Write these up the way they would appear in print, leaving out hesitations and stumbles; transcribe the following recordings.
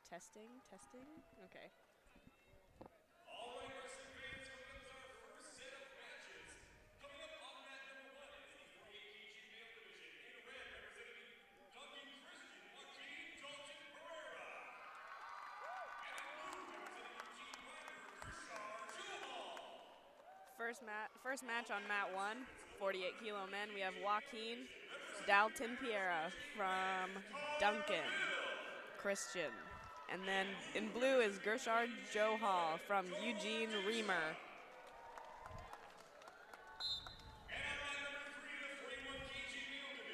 Testing, testing. Okay. First match on mat 1, 48 kilo men. We have Joaquin Dalton Piera from Duncan Christian. And then in blue is Gershard Johal from Eugene Reamer.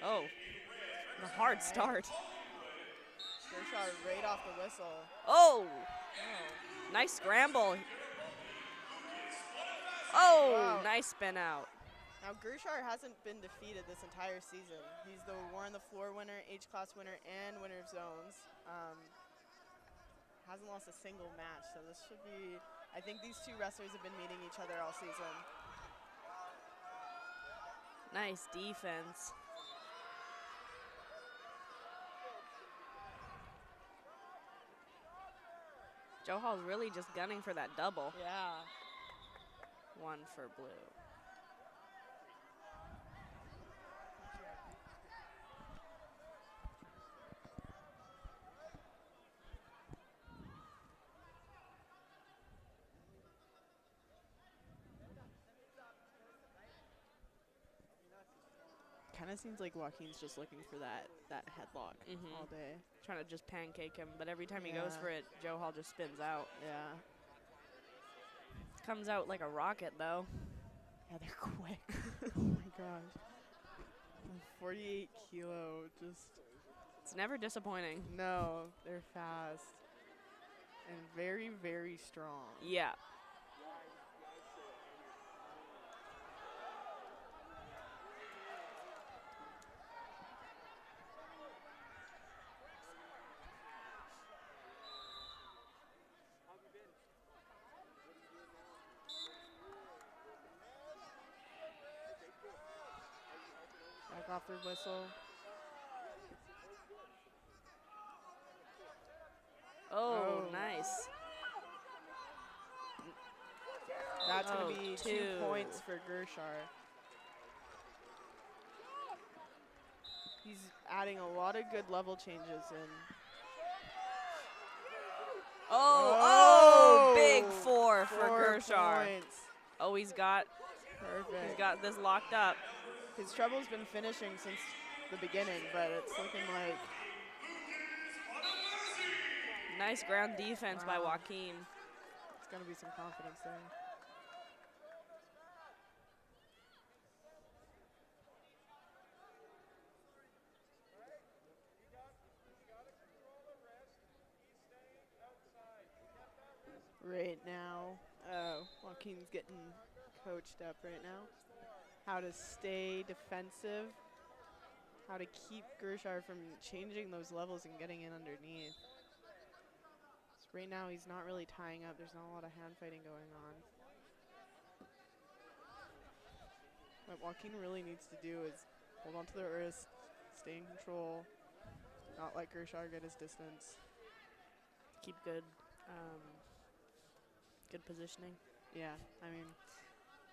Oh, the hard start. Gershard right off the whistle. Oh, nice scramble. Oh, wow. Nice spin out. Now, Gershard hasn't been defeated this entire season. He's the War on the Floor winner, H-Class winner, and winner of zones. Hasn't lost a single match, so this should be, I think these two wrestlers have been meeting each other all season. Nice defense. Johal's really just gunning for that double. Yeah. 1 for blue. Kind of seems like Joaquin's just looking for that headlock all day. Trying to just pancake him, but every time he goes for it, Johal just spins out. Yeah. Comes out like a rocket, though. Yeah, they're quick. Oh my gosh. 48 kilo, just. It's never disappointing. No, they're fast. And very, very strong. Yeah. Back off their whistle. Oh, nice. That's going to be 2 points for Gershard. He's adding a lot of good level changes in. Big 4 for Gershard. Points. Oh, he's got this locked up. His trouble's been finishing since the beginning, but it's looking like. Nice ground defense by Joaquin. It's going to be some confidence there. Right now, Joaquin's getting coached up right now. How to stay defensive, how to keep Gershard from changing those levels and getting in underneath. So right now he's not really tying up. There's not a lot of hand fighting going on. What Joaquin really needs to do is hold on to the wrist, stay in control, not let Gershard get his distance. Keep good positioning. Yeah, I mean,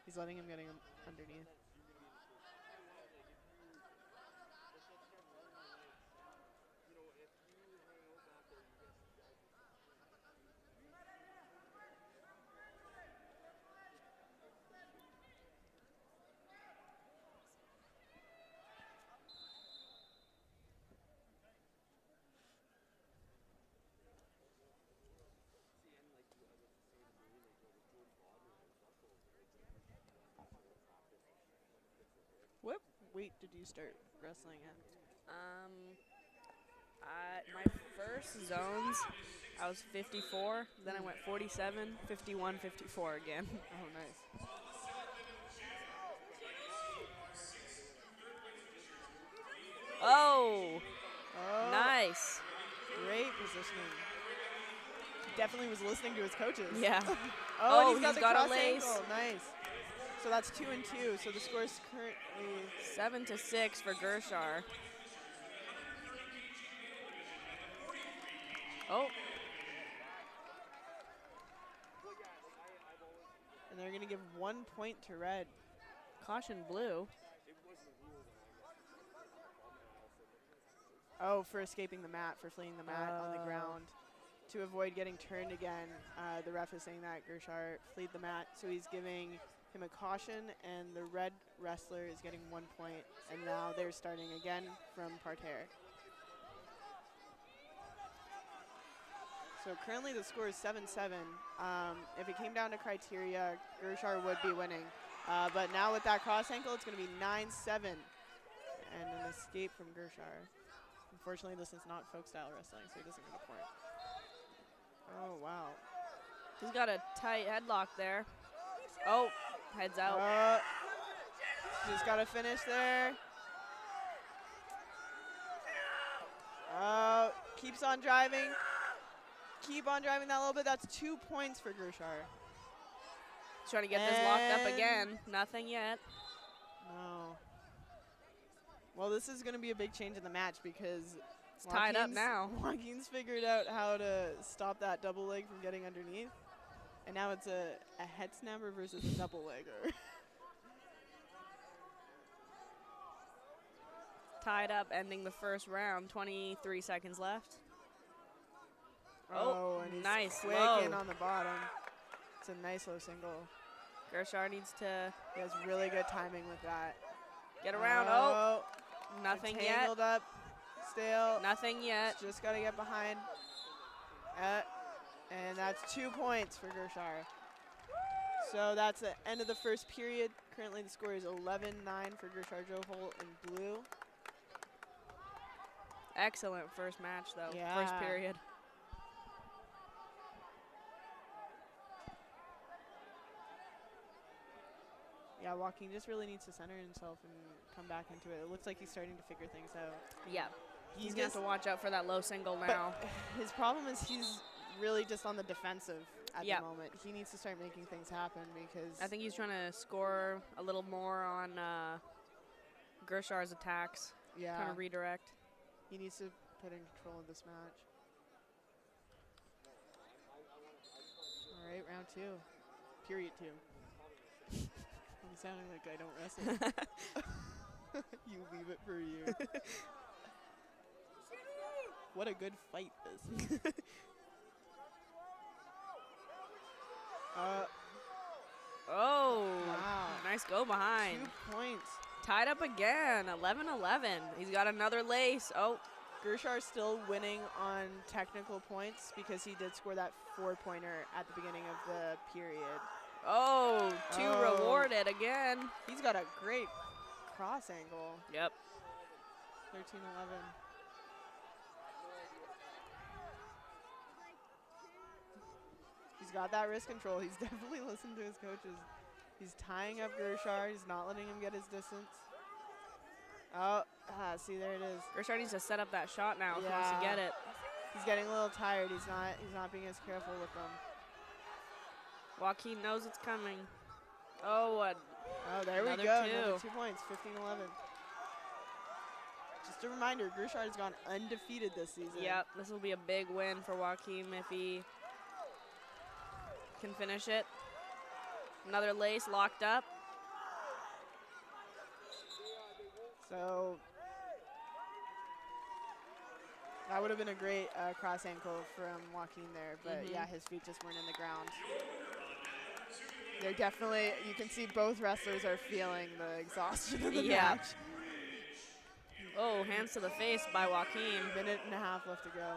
he's letting him get him underneath. What weight did you start wrestling at? My first zones, I was 54. Then I went 47, 51, 54 again. Oh, nice. Oh, nice. Great positioning. He definitely was listening to his coaches. Yeah. Oh, and he's got a the lace. ankle. Nice. So that's 2 and 2. So the score is currently 7-6 for Gershard. Oh, And they're going to give 1 point to red. Caution blue. Oh, for escaping the mat, for fleeing the mat on the ground. To avoid getting turned again, the ref is saying that Gershar fleed the mat, so he's giving him a caution, and the red wrestler is getting 1 point. And now they're starting again from parterre. So currently the score is 7-7. If it came down to criteria, Gershar would be winning. But now with that cross ankle, it's going to be 9-7. And an escape from Gershar. Unfortunately, this is not folk style wrestling, so he doesn't get a point. Oh, wow. He's got a tight headlock there. Oh, heads out. Just got to finish there. Keeps on driving. Keep on driving that little bit. That's 2 points for Gershar. He's trying to get this locked up again. Nothing yet. No. Well, this is going to be a big change in the match because it's tied up now. Joaquin's figured out how to stop that double leg from getting underneath. And now it's a head snapper versus a double legger. Tied up, ending the first round. 23 seconds left. Oh, and he's nice quick low. in on the bottom. It's a nice low single. Gershar needs to. He has really good timing with that. Get around. Nothing yet. Tangled up. Still. Nothing yet. Just got to get behind. And that's 2 points for Gershar. So that's the end of the first period. Currently the score is 11-9 for Gershar Johol in blue. Excellent first match, though. Yeah. First period. Yeah, Joaquin just really needs to center himself and come back into it. It looks like he's starting to figure things out. Yeah. He's going to have to watch out for that low single now. His problem is he's really just on the defensive at the moment. He needs to start making things happen because I think he's trying to score a little more on Gershar's attacks. Yeah. Trying to redirect. He needs to put in control of this match. All right, round 2. Period 2. I'm sounding like I don't wrestle. You leave it for you. What a good fight this is. Oh, wow. Nice go behind. 2 points. Tied up again, 11-11. He's got another lace. Oh. Gershar's still winning on technical points because he did score that 4-pointer at the beginning of the period. Oh, two rewarded again. He's got a great cross angle. Yep. 13-11. He's got that wrist control. He's definitely listened to his coaches. He's tying up Gershar. He's not letting him get his distance. See, there it is. Gershar needs to set up that shot now if he wants to get it. He's getting a little tired. He's not being as careful with them. Joaquin knows it's coming. Oh, there we go. 2. Another 2 points, 15-11. Just a reminder, Gershar has gone undefeated this season. Yep, this will be a big win for Joaquin if he can finish it. Another lace locked up. So that would have been a great cross ankle from Joaquin there, but yeah, his feet just weren't in the ground. They're definitely, you can see both wrestlers are feeling the exhaustion of the match. Oh, hands to the face by Joaquin. Minute and a half left to go.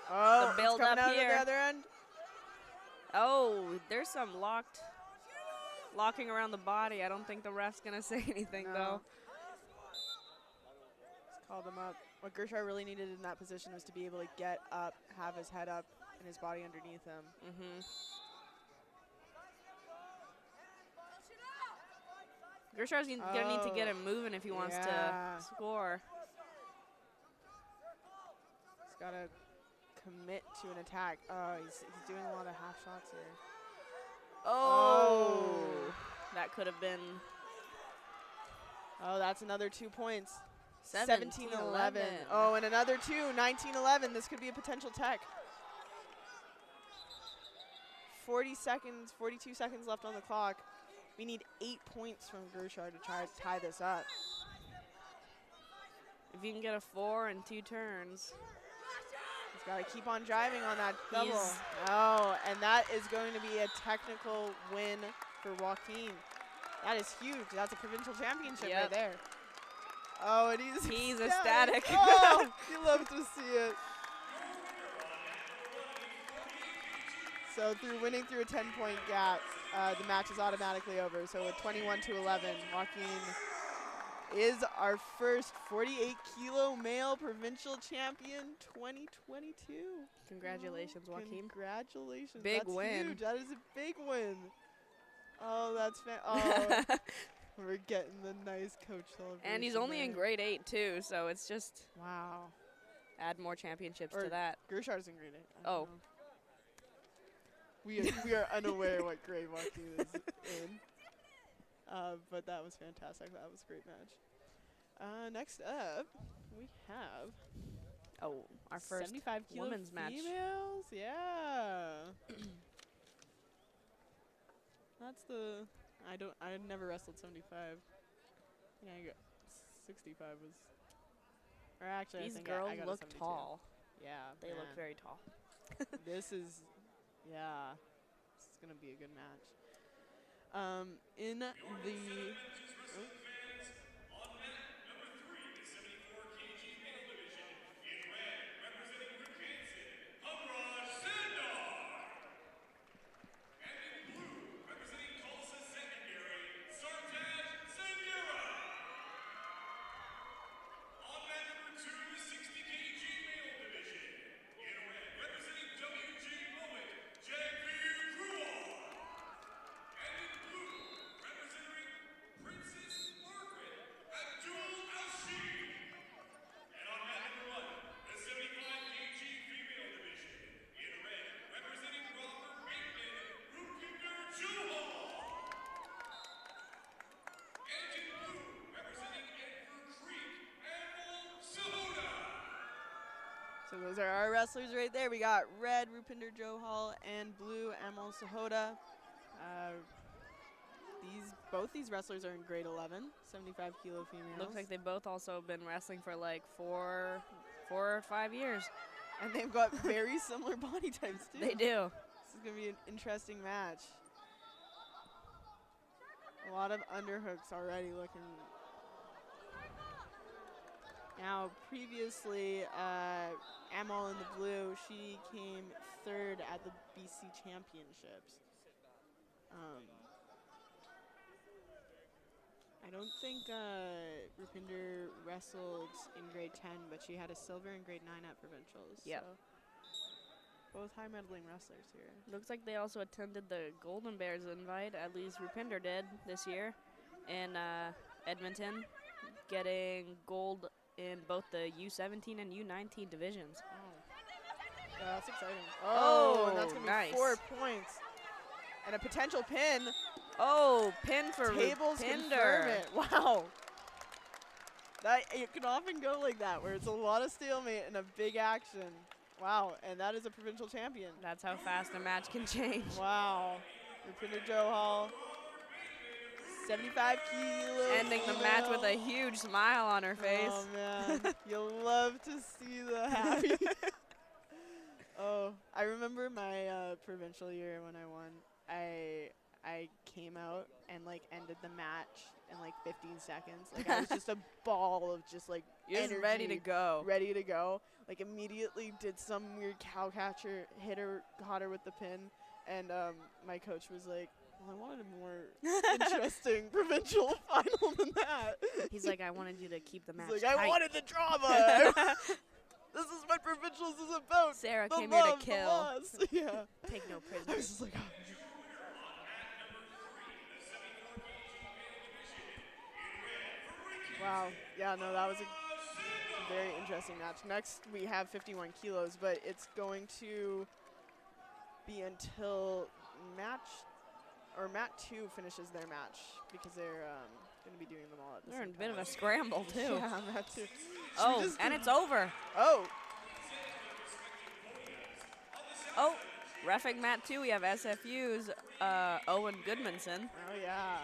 Oh, the build up here. The other end. Oh, there's some locking around the body. I don't think the ref's gonna say anything though. Just called him up. What Gershar really needed in that position was to be able to get up, have his head up, and his body underneath him. Gershar's gonna need to get him moving if he wants to score. He's gotta commit to an attack. He's doing a lot of half shots here. Oh, that could have been. Oh, that's another 2 points. 17-11. Oh, and another 2, 19-11. This could be a potential tech. 40 seconds, 42 seconds left on the clock. We need 8 points from Gershar to try to tie this up. If you can get a 4 in 2 turns. He's got to keep on driving on that double. He's Oh, and that is going to be a technical win for Joaquin. That is huge. That's a provincial championship right there. Oh, and he's ecstatic. Oh, you love to see it. So through winning through a 10-point gap, the match is automatically over. So with 21-11, Joaquin is our first 48-kilo male provincial champion 2022. Congratulations, Joaquin. Congratulations. Big that's win. Huge. That is a big win. Oh, that's oh, we're getting the nice coach celebration. And he's only in grade 8 too, so it's just wow. Add more championships or to that. Gershar's in grade 8. Oh. We are unaware what grade Joaquin is in. But that was fantastic. That was a great match. Next up, we have our first 75 kilo women's match. Females, yeah. That's the I never wrestled 75. Yeah, I got 65 was. Or actually, these I think girls I got a look 72. tall. Yeah, They look very tall. This is, yeah, this is gonna be a good match. In the. So those are our wrestlers right there. We got red, Rupinder Johal, and blue, Amal Sahota. Both these wrestlers are in grade 11, 75 kilo females. Looks like they both also been wrestling for like 4 or 5 years. And they've got very similar body types too. They do. This is gonna be an interesting match. A lot of underhooks already looking. Now, previously, Amal in the blue, she came 3rd at the BC Championships. I don't think Rupinder wrestled in grade 10, but she had a silver in grade 9 at provincials. Yep. So both high medaling wrestlers here. Looks like they also attended the Golden Bears invite, at least Rupinder did this year, in Edmonton, getting gold in both the U17 and U19 divisions. Oh. Yeah, that's exciting. Oh, and that's going to nice. be 4 points. And a potential pin. Oh, pin for Tables confirm it. Wow. It can often go like that, where it's a lot of stalemate and a big action. Wow, and that is a provincial champion. That's how fast a match can change. Wow. Rupinder Johal. 75 kilo. Ending the match with a huge smile on her face. Oh, man. You'll love to see the happy. Oh, I remember my provincial year when I won. I came out and, like, ended the match in, like, 15 seconds. Like, I was just a ball of just, like, You're just ready to go. Ready to go. Like, immediately did some weird cow catcher, caught her with the pin. And my coach was like, well, I wanted a more interesting provincial final than that. He's like, I wanted you to keep the match He's like, tight. I wanted the drama. This is what provincials is about. Sarah the came love, here to kill. The loss. Yeah. Take no prisoners. I was just like, oh. Wow. Yeah, no, that was a very interesting match. Next, we have 51 kilos, but it's going to be until Mat 2 finishes their match because they're going to be doing them all at the They're same in a bit time. of a scramble, too. Yeah, Mat 2. Oh, and it's over. Oh. Oh, Refing mat 2, we have SFU's Owen Goodmanson. Oh, yeah.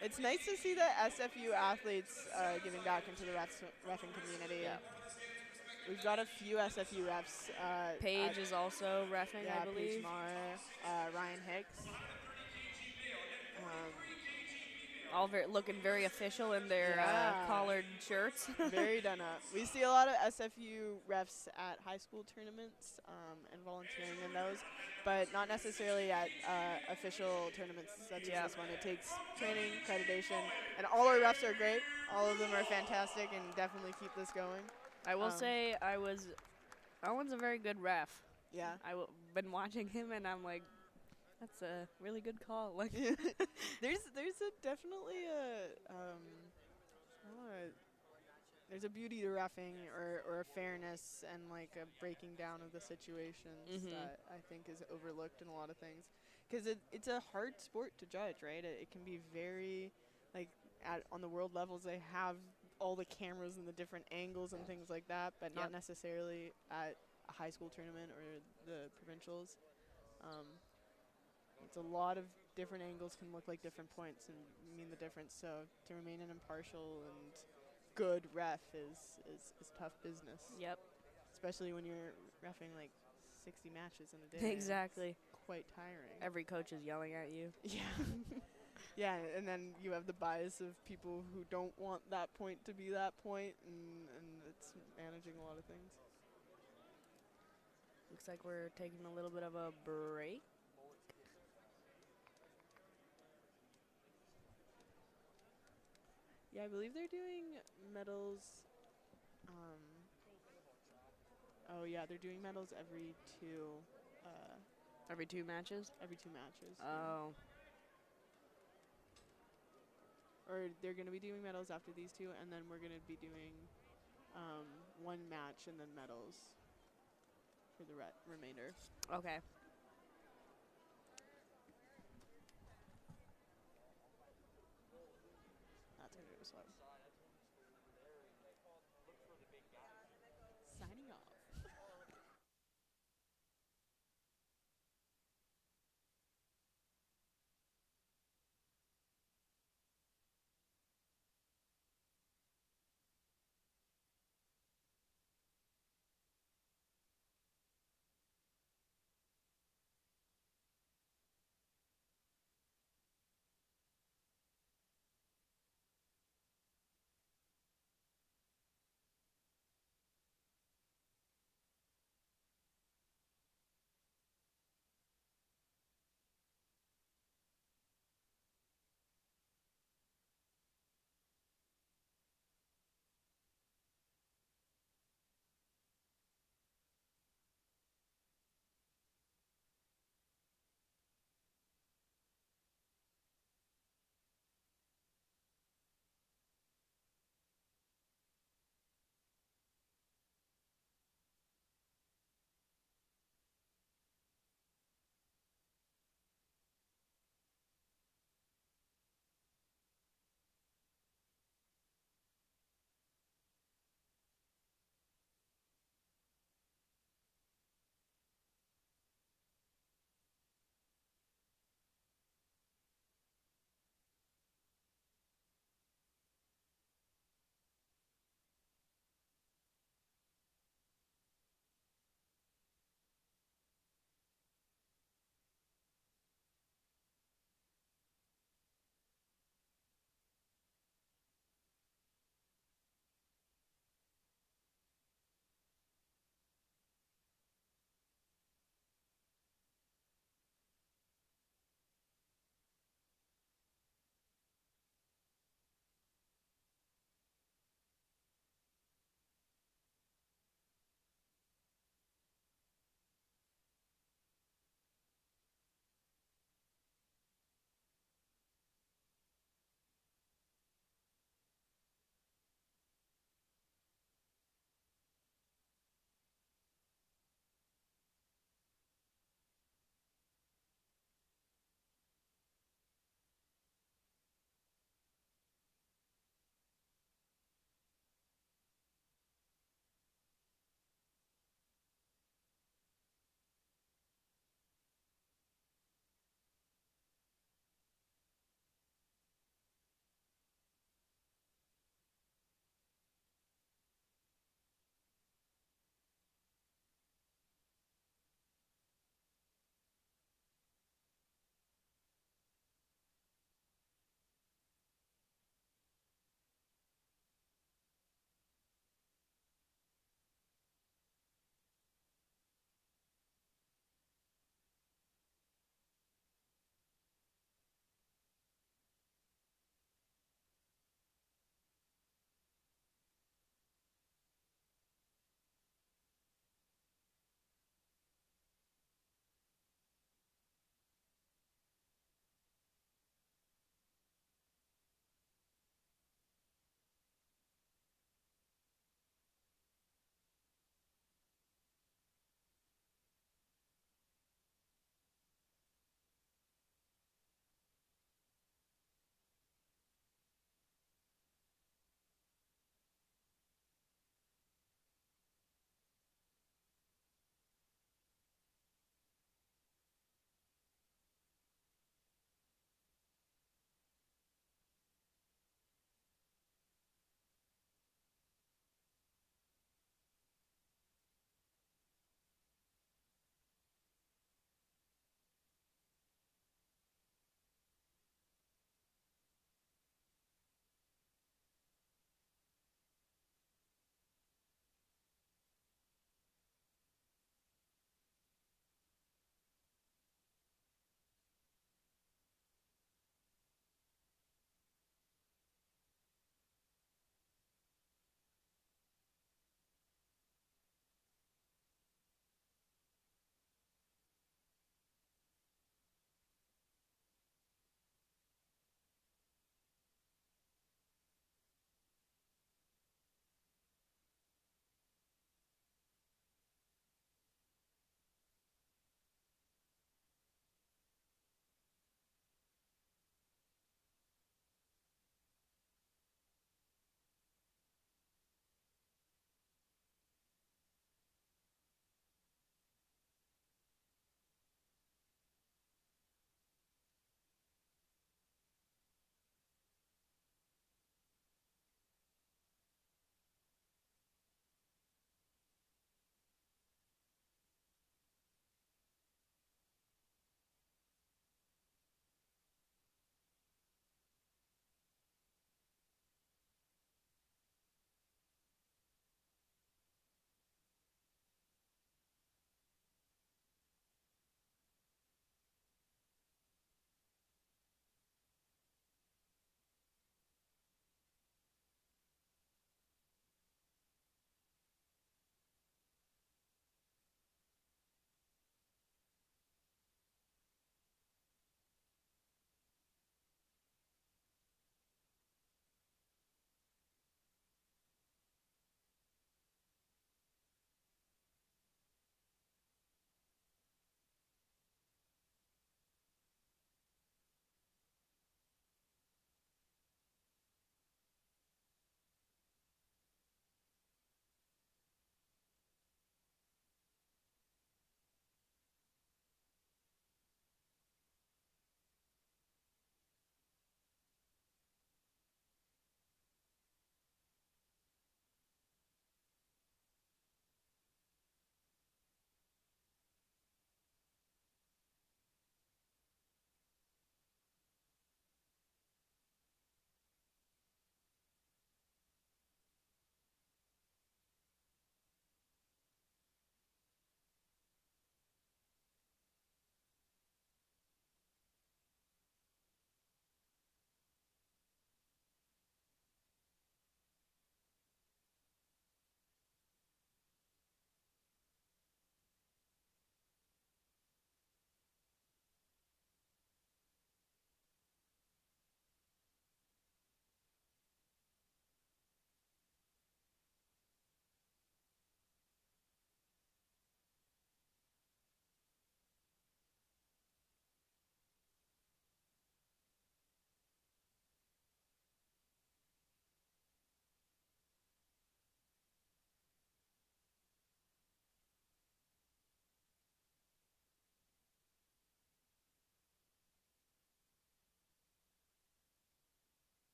It's nice to see the SFU athletes giving back into the reffing community. Yeah. We've got a few SFU refs. Paige is also refing, yeah, I believe. Paige Marr, Ryan Hicks. All looking very official in their Yeah. collared shirts. Very done up. We see a lot of SFU refs at high school tournaments and volunteering in those, but not necessarily at official tournaments such as this one. It takes training, accreditation, and all our refs are great. All of them are fantastic and definitely keep this going. I will say Owen's a very good ref. Yeah. I've been watching him and I'm like, that's a really good call. Like, there's a beauty to reffing or a fairness and like a breaking down of the situations that I think is overlooked in a lot of things. Because it's a hard sport to judge, right? It can be very, like, on the world levels, they have all the cameras and the different angles and things like that, but not necessarily at a high school tournament or the provincials. It's a lot of different angles can look like different points and mean the difference. So to remain an impartial and good ref is tough business. Yep. Especially when you're reffing like 60 matches in a day. Exactly. It's quite tiring. Every coach is yelling at you. Yeah. Yeah, and then you have the bias of people who don't want that point to be that point, and it's managing a lot of things. Looks like we're taking a little bit of a break. Yeah, I believe they're doing medals. Oh yeah, they're doing medals every two. Every 2 matches? Every 2 matches. Oh. Or they're going to be doing medals after these 2, and then we're going to be doing 1 match and then medals for the remainder. Okay. That's going to go slow.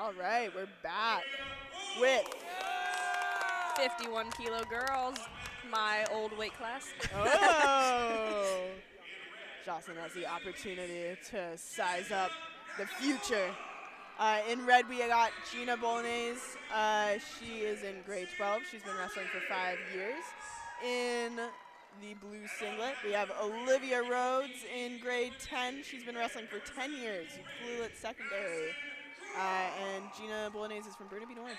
All right, we're back with 51 kilo girls, my old weight class. oh, Jocelyn has the opportunity to size up the future. In red, we got Gina Bolognese. She is in grade 12. She's been wrestling for 5 years. In the blue singlet, we have Olivia Rhodes in grade 10. She's been wrestling for 10 years. Flew at secondary. And Gina Bolognese is from Burnaby North.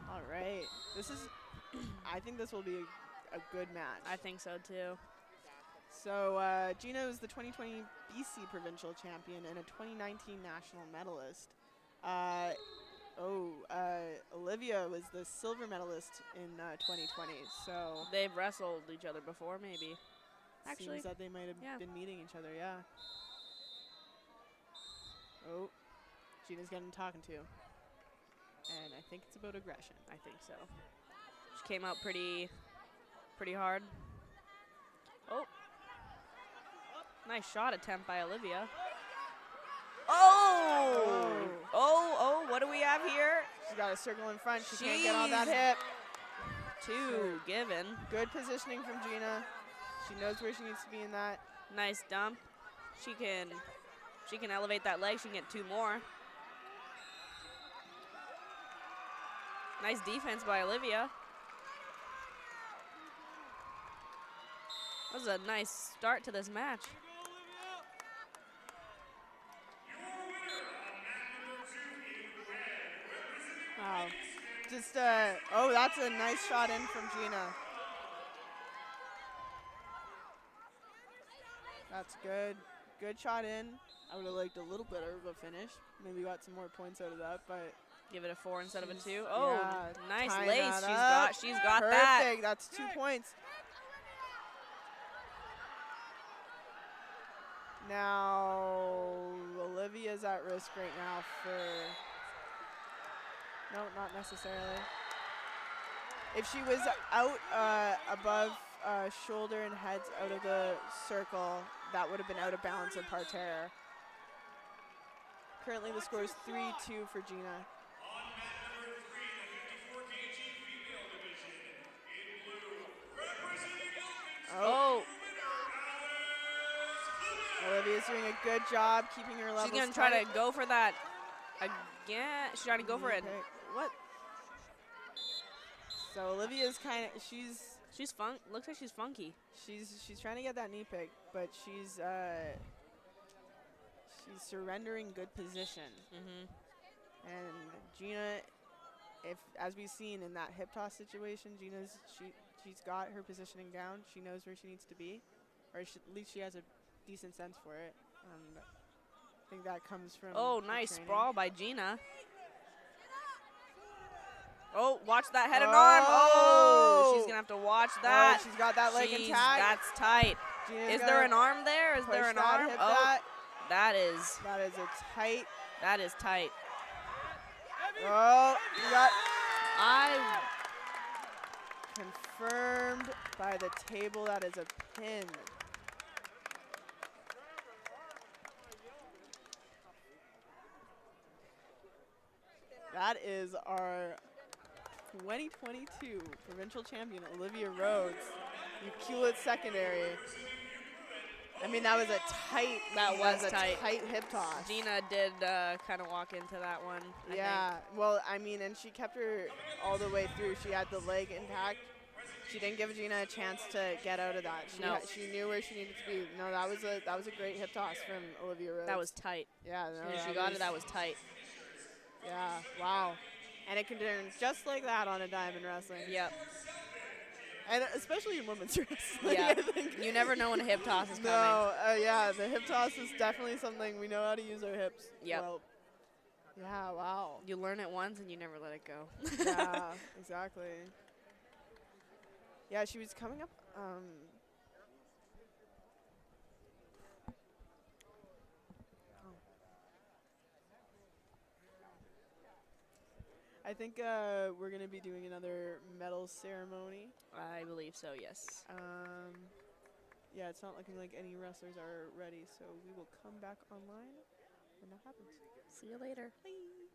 All right. This is, I think this will be a good match. I think so too. So Gina is the 2020 BC provincial champion and a 2019 national medalist. Olivia was the silver medalist in 2020. So They've wrestled each other before, maybe. Actually, seems that they might have been meeting each other, yeah. Oh, Gina's getting talking to. And I think it's about aggression. I think so. She came out pretty hard. Oh. Nice shot attempt by Olivia. Oh, what do we have here? She's got a circle in front. She can't get on that hip. Two given. Good positioning from Gina. She knows where she needs to be in that. Nice dump. She can elevate that leg. She can get 2 more. Nice defense by Olivia. That was a nice start to this match. Wow. Just, that's a nice shot in from Gina. That's good. Good shot in. I would have liked a little better of a finish. Maybe got some more points out of that, but give it a 4 instead of a 2. Oh, yeah, nice lace. She's got Perfect. that. Perfect. That's 2 points. Now Olivia's at risk right now for. No, not necessarily. If she was out above shoulder and heads out of the circle, that would have been out of balance and parterre. Currently the score is 3-2 for Gina. Oh. Olivia's doing a good job keeping her levels She's going to try to go for that again. She's trying to go for it. What? So Olivia's kind of, she's looks like she's funky. She's trying to get that knee pick, but she's surrendering good position. And Gina, as we've seen in that hip toss situation, she's got her positioning down. She knows where she needs to be, or at least she has a decent sense for it. I think that comes from. Oh, nice sprawl by Gina. Oh, watch that head and arm. Oh, she's going to have to watch that. She's got that leg intact. That's tight. Is there an arm there? Is there an arm? Oh, that is a tight. That is tight. Oh, you got. Confirmed by the table that is a pin. That is our 2022 provincial champion, Olivia Rhodes. You cue it secondary. I mean, that was a tight. That was a tight hip toss. Gina did kind of walk into that one. I think. Well, I mean, and she kept her all the way through. She had the leg intact. She didn't give Gina a chance to get out of that. She knew where she needed to be. No, that was a great hip toss from Olivia Rhodes. That was tight. Yeah, no, she got it. That was tight. Yeah, wow. And it can turn just like that on a dime in wrestling. Yep. And especially in women's wrestling. Yeah. You never know when a hip toss is coming. No, yeah, the hip toss is definitely something we know how to use our hips. Yep. Well. Yeah, wow. You learn it once and you never let it go. Yeah, exactly. Yeah, she was coming up. I think we're going to be doing another medal ceremony. I believe so, yes. yeah, it's not looking like any wrestlers are ready, so we will come back online when that happens. See you later. Bye.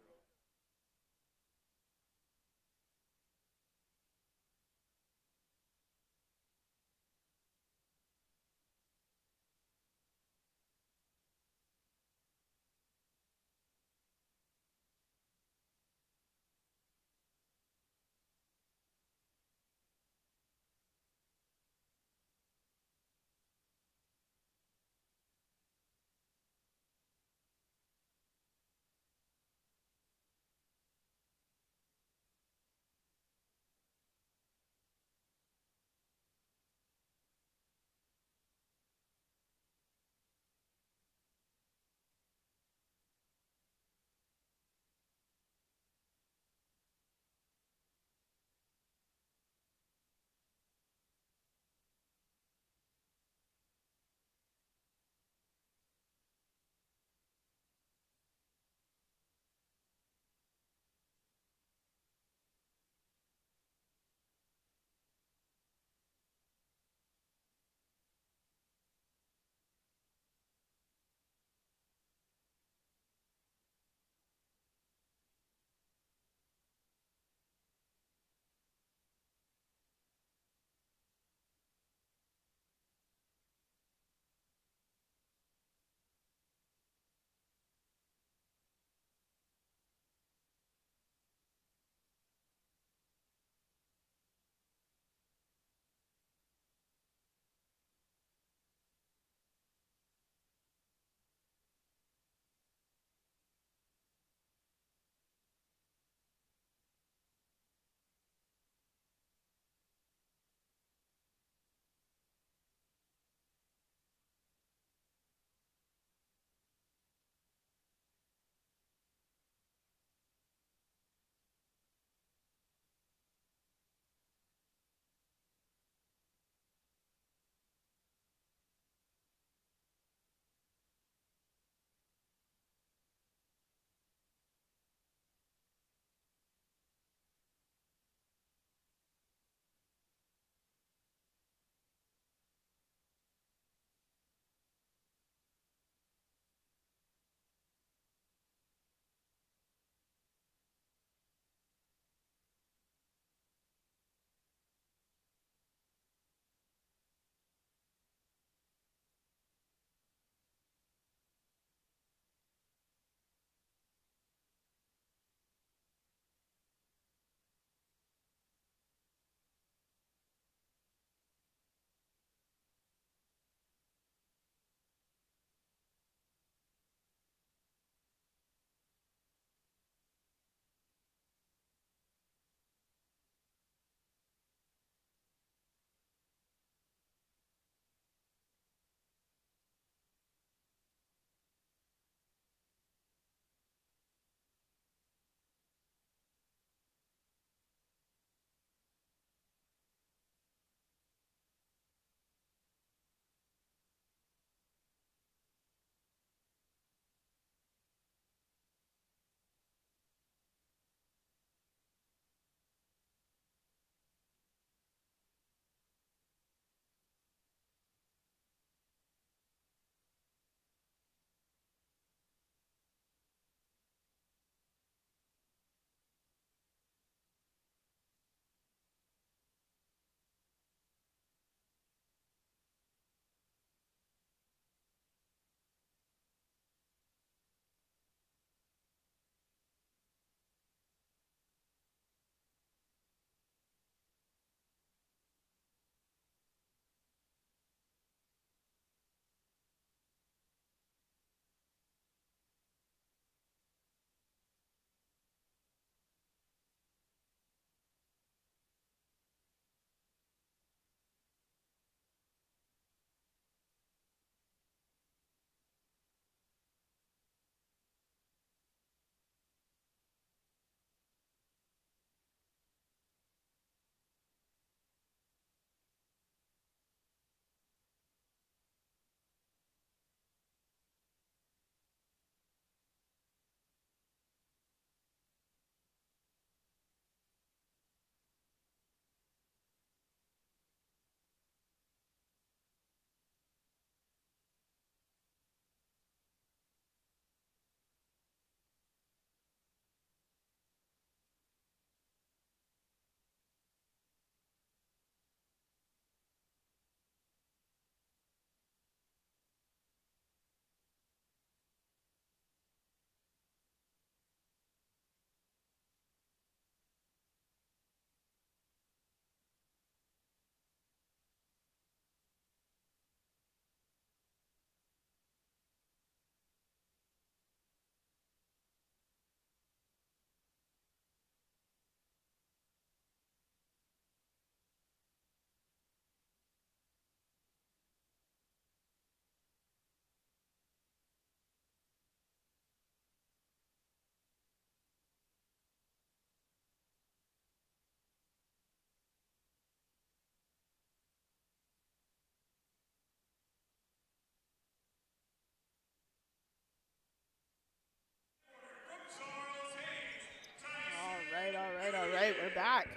we're back.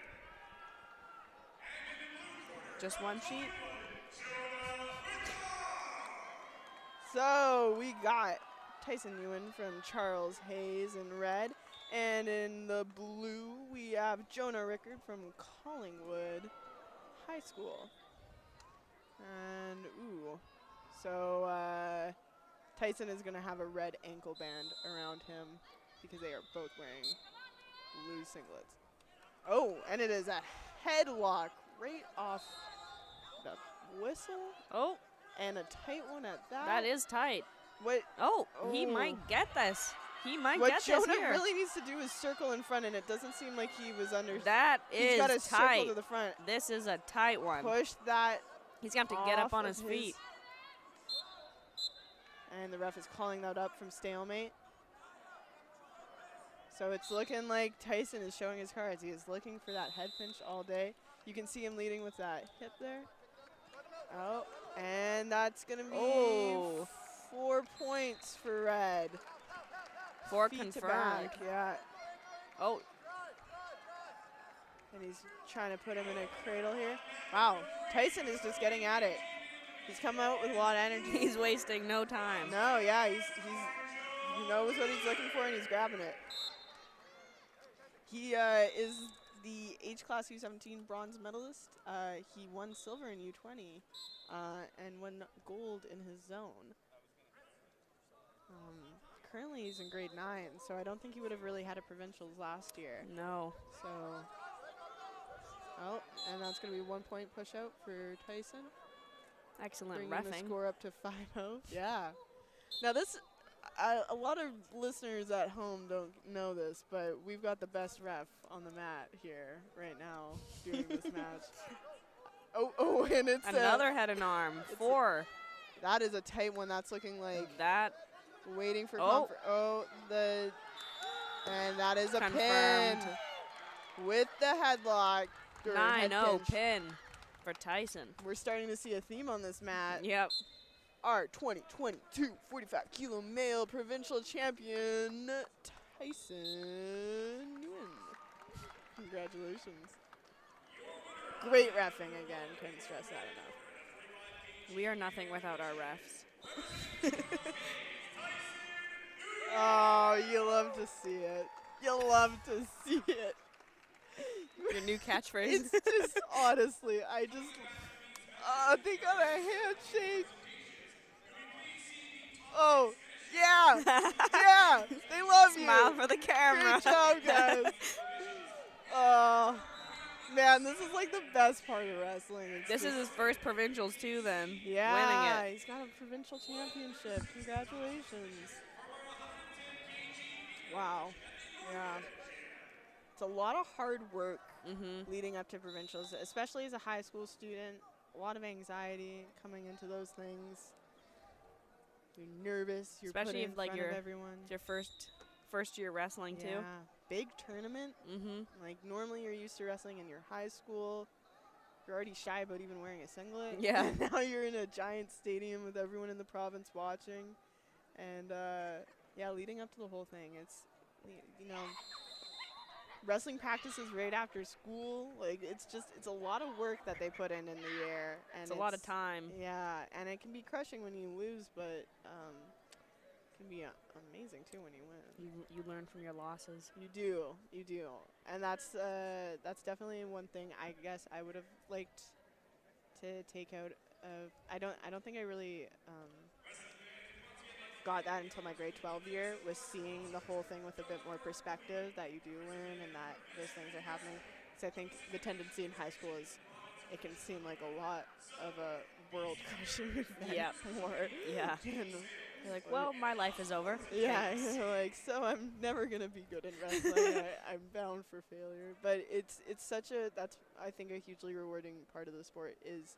Just one sheet. So we got Tyson Ewan from Charles Hayes in red. And in the blue, we have Jonah Rickard from Collingwood High School. And, so Tyson is going to have a red ankle band around him because they are both wearing blue singlets. Oh, and it is a headlock right off the whistle. Oh. And a tight one at that. That is tight. What? Oh, he might get this. He might what get this Jonah here. really needs to do is circle in front, and it doesn't seem like he was under. That He's is got to tight. circle to the front. This is a tight one. Push that. He's going to have to get up on his feet. And the ref is calling that up from stalemate. So it's looking like Tyson is showing his cards. He is looking for that head pinch all day. You can see him leading with that hip there. Oh, and that's going to be 4 points for red. 4 Feet confirmed. to back, yeah. Oh. And he's trying to put him in a cradle here. Wow, Tyson is just getting at it. He's come out with a lot of energy. He's wasting no time. No, yeah, he knows what he's looking for and he's grabbing it. He is the H Class U17 bronze medalist. He won silver in U20 and won gold in his zone. Currently he's in grade 9, so I don't think he would have really had a provincials last year. No. So, and that's going to be 1 point push out for Tyson. Excellent Bringing reffing. the score up to 5-0. Yeah. Now this, a lot of listeners at home don't know this, but we've got the best ref on the mat here right now doing this match. Oh, and it's another head and arm. 4. That is a tight one. That's looking like that. Waiting for comfort. And that is a confirmed. pin with the headlock. 9-0 pin for Tyson. We're starting to see a theme on this mat. Yep. Our 2022 45 kilo male provincial champion, Tyson Nguyen. Congratulations. Great reffing again. Couldn't stress that enough. We are nothing without our refs. Oh, you love to see it. You love to see it. Your new catchphrase. It's just, honestly, they got a handshake. Oh, yeah. Yeah, they love you. Smile for the camera. Great job, guys. Oh, man, this is like the best part of wrestling. This is his first provincials, too, then. Yeah, winning it. He's got a provincial championship. Congratulations. Wow. Yeah. It's a lot of hard work leading up to provincials, especially as a high school student. A lot of anxiety coming into those things. You're nervous. You're especially put in if like front of everyone. It's your first year wrestling too. Big tournament. Like normally you're used to wrestling in your high school. You're already shy about even wearing a singlet. Yeah. And now you're in a giant stadium with everyone in the province watching. And leading up to the whole thing, it's, wrestling practices right after school. Like it's a lot of work that they put in the year, and it's a lot of time. Yeah, and it can be crushing when you lose, but it can be amazing too when you win. You learn from your losses. You do, and that's definitely one thing I guess I would have liked to take out of. I don't think I really got that until my grade 12 year, was seeing the whole thing with a bit more perspective, that you do win and that those things are happening. So I think the tendency in high school is it can seem like a lot of a world-crushing event. Yeah. You're like, well, my life is over. Yeah, you're like, so I'm never going to be good in wrestling. I'm bound for failure. But it's such that's, I think, a hugely rewarding part of the sport is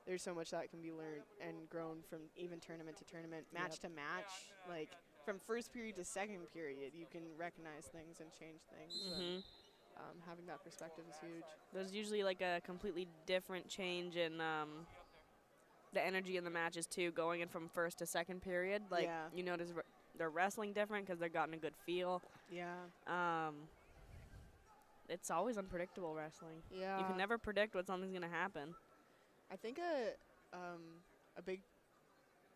there's so much that can be learned and grown from even tournament to tournament, match to match. Like, from first period to second period, you can recognize things and change things. And, having that perspective is huge. There's usually, like, a completely different change in the energy in the matches, too, going in from first to second period. Like, you notice they're wrestling different because they're gotten a good feel. Yeah. it's always unpredictable wrestling. Yeah. You can never predict what something's gonna happen. I think a big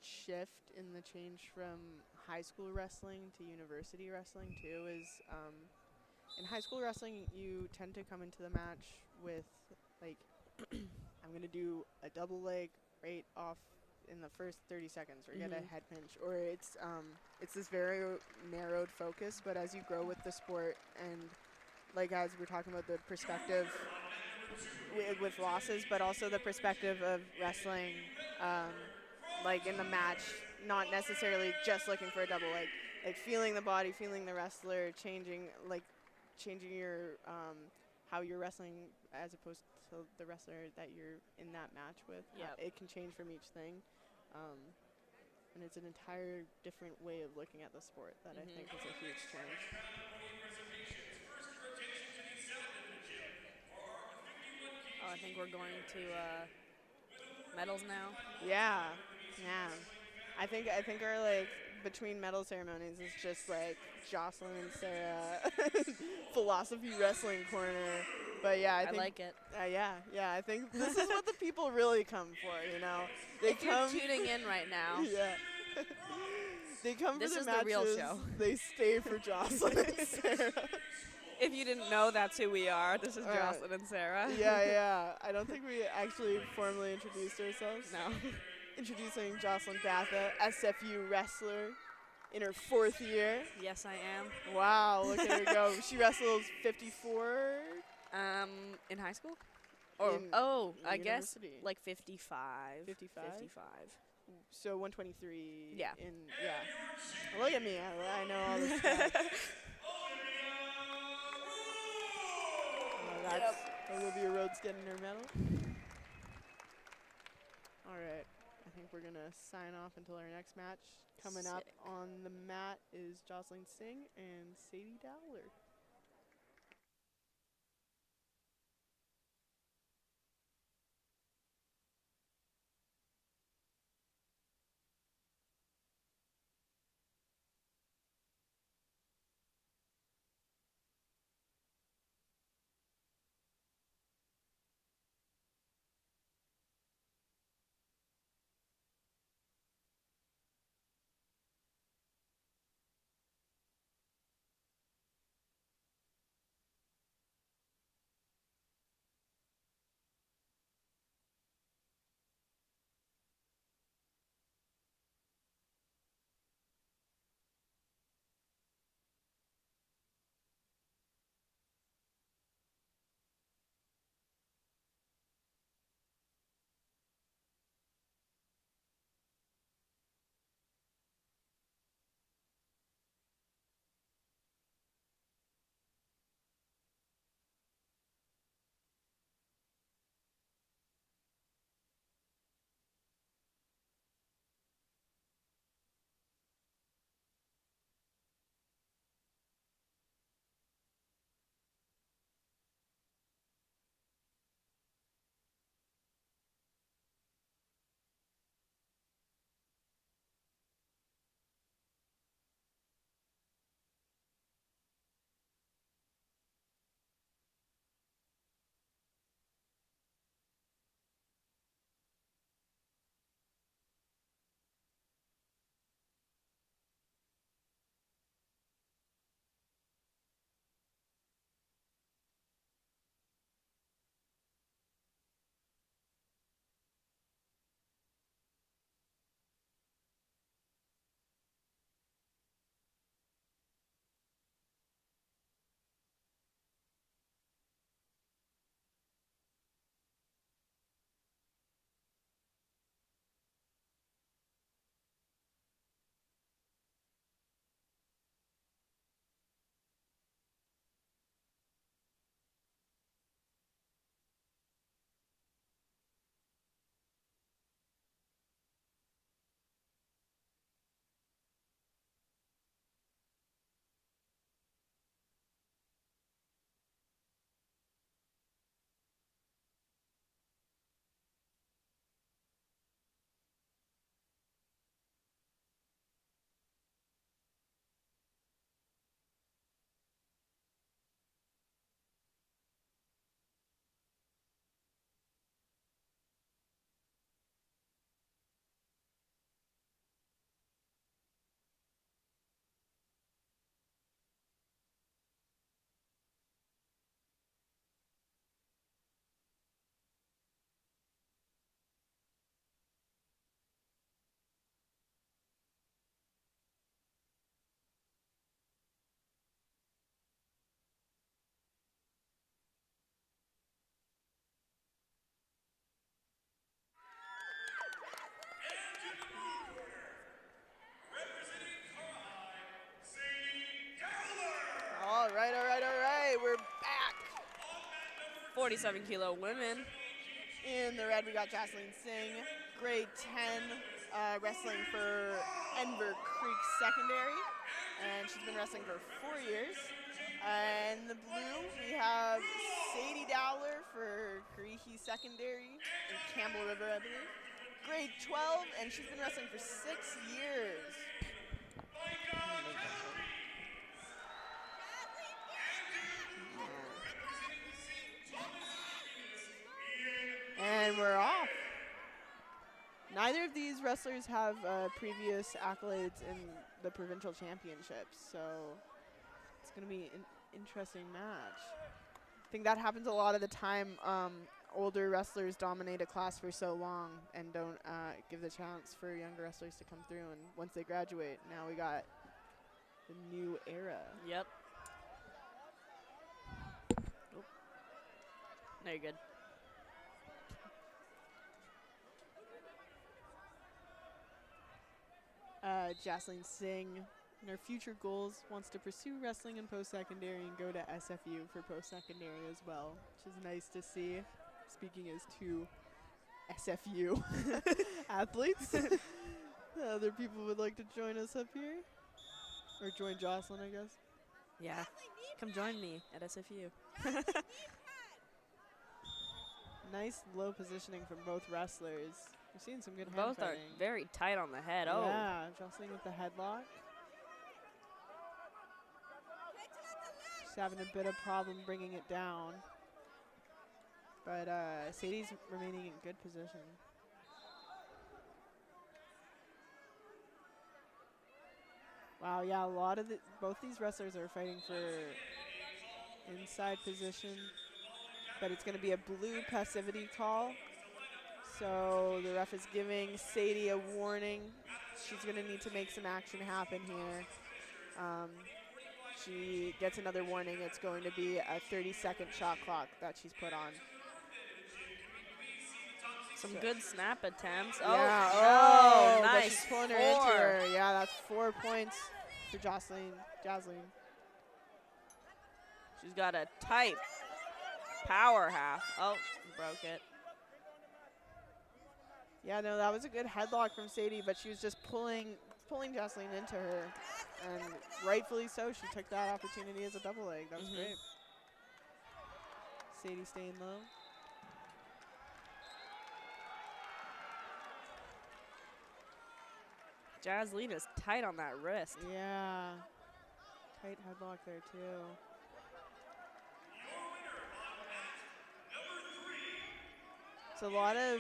shift in the change from high school wrestling to university wrestling too is in high school wrestling you tend to come into the match with like I'm gonna do a double leg right off in the first 30 seconds or get a head pinch, or it's this very narrowed focus. But as you grow with the sport, and like as we're talking about the perspective with losses, but also the perspective of wrestling, like in the match, not necessarily just looking for a double leg, like feeling the body, feeling the wrestler, changing your how you're wrestling as opposed to the wrestler that you're in that match with. Yep. It can change from each thing. And it's an entire different way of looking at the sport that I think is a huge change. Oh, I think we're going to medals now. Yeah. I think our like between medal ceremonies is just like Jocelyn and Sarah philosophy wrestling corner. But yeah, I think like it. Yeah. I think this is what the people really come for. You know, if you're tuning in right now, yeah, they come this for the is matches. the real show. They stay for Jocelyn and Sarah. If you didn't know, that's who we are. This is Jocelyn and Sarah. Yeah. I don't think we actually formally introduced ourselves. No. Introducing Jocelyn Batha, SFU wrestler in her 4th year. Yes, I am. Wow, look at her go. She wrestles 54. In high school? Or I guess university. like 55. 55? 55. So 123. Yeah. Look at me. I know all this stuff. Olivia Rhodes getting her medal. All right. I think we're going to sign off until our next match. Coming up on the mat is Jocelyn Singh and Sadie Dowler. 47 kilo women. In the red, we got Jocelyn Singh, grade 10, wrestling for Enver Creek Secondary, and she's been wrestling for 4 years. In the blue, we have Sadie Dowler for Karihi Secondary in Campbell River, I believe. Grade 12, and she's been wrestling for 6 years. And we're off. Neither of these wrestlers have previous accolades in the provincial championships, so it's going to be an interesting match. I think that happens a lot of the time. Older wrestlers dominate a class for so long and don't give the chance for younger wrestlers to come through, and once they graduate, now we got the new era. Yep. Oh. No, you're good. Jocelyn Singh, in her future goals, wants to pursue wrestling in post-secondary and go to SFU for post-secondary as well, which is nice to see. Speaking as two SFU athletes. Other people would like to join us up here, or join Jocelyn, I guess. Yeah, come join me at SFU. Nice low positioning from both wrestlers. We're seeing some good hand Both are fighting. very tight on the head. Yeah, Oh. Jocelyn with the headlock. She's having a bit of problem bringing it down. But Sadie's remaining in good position. Wow, yeah, a lot of both these wrestlers are fighting for inside position, but it's going to be a blue passivity call. So the ref is giving Sadie a warning. She's going to need to make some action happen here. She gets another warning. It's going to be a 30-second shot clock that she's put on. Some good snap attempts. Yeah. Oh, but nice. she's pulling her into her. Yeah, that's 4 points for Jocelyn. She's got a tight power half. Oh, broke it. Yeah, no, that was a good headlock from Sadie, but she was just pulling Jocelyn into her, and rightfully so. She took that opportunity as a double leg. That was great. Sadie staying low. Jocelyn is tight on that wrist. Yeah. Tight headlock there, too. It's a lot of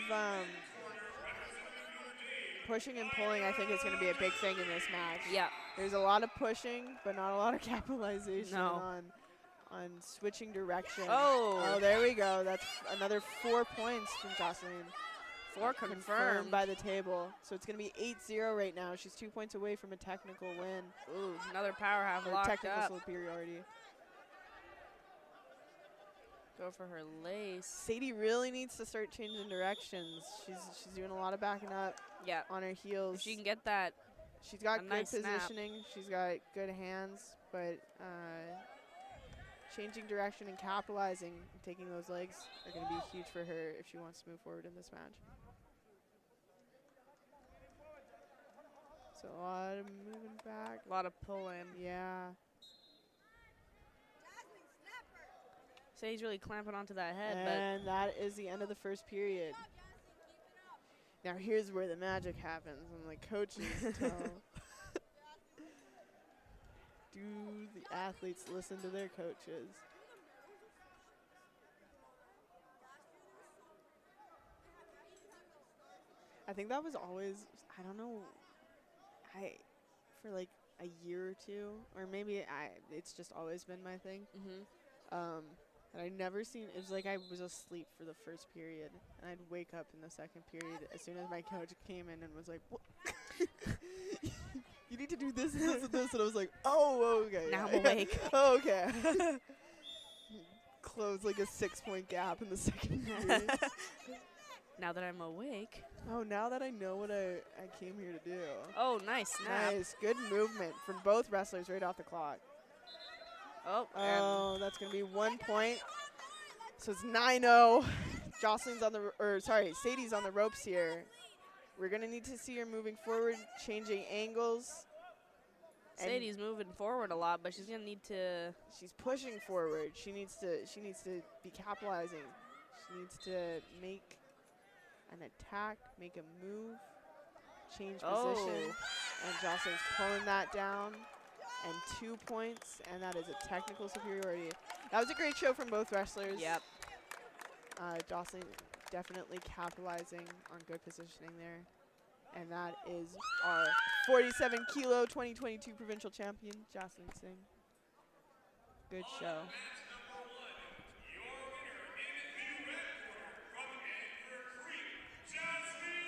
pushing and pulling, I think, is going to be a big thing in this match. Yeah. There's a lot of pushing, but not a lot of capitalization No. on switching direction. Oh. There we go. That's another 4 points from Jocelyn. 4 confirmed. By the table. So it's going to be 8-0 right now. She's 2 points away from a technical win. Ooh, another power half Or locked technical up. superiority. Go for her lace. Sadie really needs to start changing directions. She's doing a lot of backing up Yeah. on her heels. If she can get that. She's got a good nice snap. positioning. She's got good hands, but changing direction and capitalizing and taking those legs are going to be huge for her if she wants to move forward in this match. So a lot of moving back. A lot of pulling. Yeah. Sadie's really clamping onto that head, And that is the end of the first period. Now here's where the magic happens when the coaches tell. Do the athletes listen to their coaches? I think that was always, I don't know, for like a year or two, or maybe it's just always been my thing. And I never seen, it was like I was asleep for the first period, and I'd wake up in the second period as soon as my coach came in and was like, what? You need to do this and this and this, and I was like, oh, okay. Now yeah. I'm awake. Oh, okay. Closed like a 6-point gap in the second period. now that I'm awake. Oh, now that I know what I came here to do. Oh, nice snap. Nice, good movement from both wrestlers right off the clock. Oh, Oh, that's going to be 1 point. So it's 9-0. Jocelyn's on Sadie's on the ropes here. We're gonna need to see her moving forward, changing angles. Sadie's moving forward a lot, but she's gonna need to. She's pushing forward. She needs to be capitalizing. She needs to make an attack, make a move, change position. And Jocelyn's pulling that down. And 2 points, and that is a technical superiority. That was a great show from both wrestlers. Yep. Jocelyn definitely capitalizing on good positioning there. And that is our 47 kilo 2022 provincial champion, Jocelyn Singh. Good show.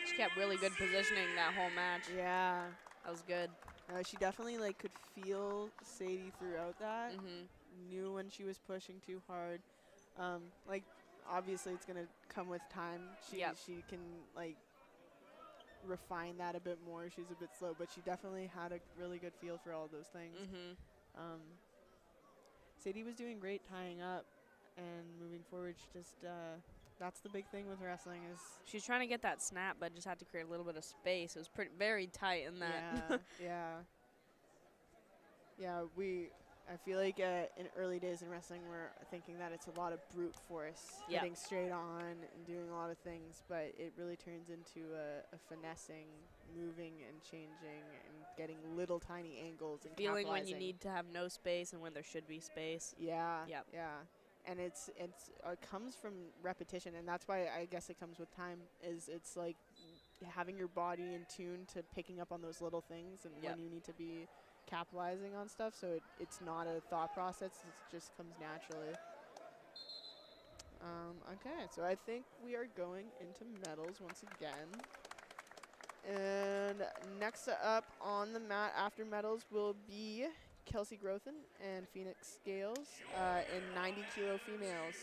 She kept really good positioning that whole match. Yeah. That was good. She definitely could feel Sadie throughout that. Mm-hmm. Knew when she was pushing too hard. Obviously it's gonna come with time. She can refine that a bit more. She's a bit slow, but she definitely had a really good feel for all those things. Mm-hmm. Sadie was doing great tying up and moving forward. She just that's the big thing with wrestling is she's trying to get that snap, but just had to create a little bit of space. It was very tight in that. Yeah. I feel like in early days in wrestling, we're thinking that it's a lot of brute force, hitting straight on and doing a lot of things, but it really turns into a finessing, moving and changing and getting little tiny angles and feeling when you need to have no space and when there should be space. Yeah. Yep. Yeah. And it comes from repetition, and that's why I guess it comes with time. It's like having your body in tune to picking up on those little things and when you need to be capitalizing on stuff. So it's not a thought process; it just comes naturally. Okay, so I think we are going into medals once again. And next up on the mat after medals will be Kelsey Grothin and Phoenix Scales in 90 kilo females.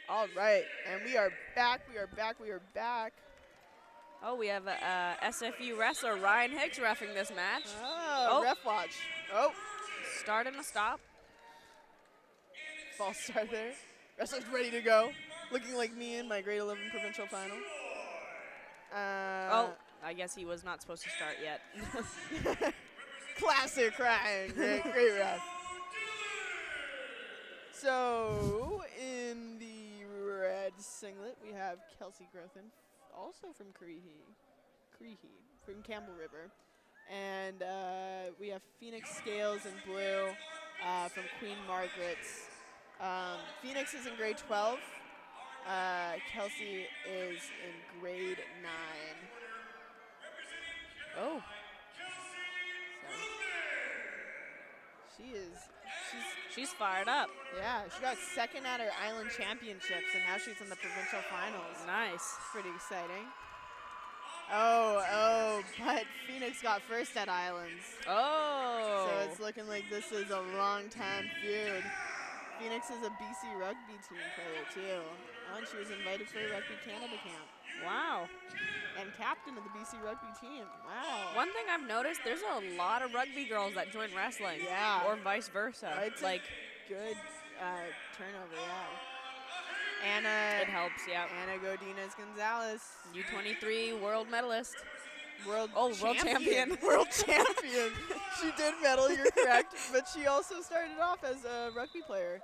All right, and we are back. We are back. We are back. Oh, we have a SFU wrestler, Ryan Hicks, reffing this match. Oh, ref watch. Oh, start and a stop. False start there. Wrestler's ready to go. Looking like me in my grade 11 provincial final. Oh, I guess he was not supposed to start yet. Classic Ryan. Great ref. So, in the red singlet, we have Kelsey Grothin, also from Creehee, from Campbell River. And we have Phoenix Scales in blue from Queen Margaret's. Phoenix is in grade 12. Kelsey is in grade 9. Oh. So she's fired up. Yeah, she got second at her island championships, and now she's in the provincial finals. Nice. Pretty exciting. Oh, but Phoenix got first at Islands. Oh. So it's looking like this is a long-time feud. Phoenix is a BC rugby team player, too. Oh, and she was invited for a Rugby Canada camp. Wow. And captain of the BC rugby team. Wow. One thing I've noticed, there's a lot of rugby girls that join wrestling. Yeah. Or vice versa. It's like good turnover, yeah. It helps, yeah. Anna Godinez-Gonzalez. U23 world medalist. World champion. World champion. She did medal, you're correct. But she also started off as a rugby player.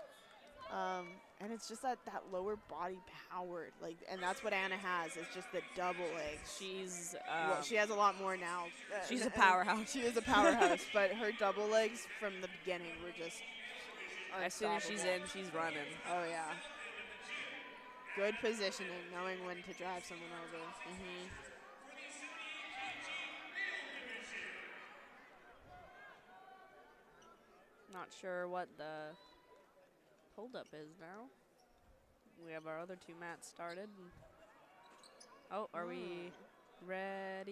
And it's just that lower body power, and that's what Anna has. It's just the double legs. She's well, she has a lot more now. She's a powerhouse. She is a powerhouse, but her double legs from the beginning were just as soon as she's in, she's running. Oh yeah. Good positioning, knowing when to drive someone over. Not sure what the holdup is now. We have our other two mats started. Oh, are we ready?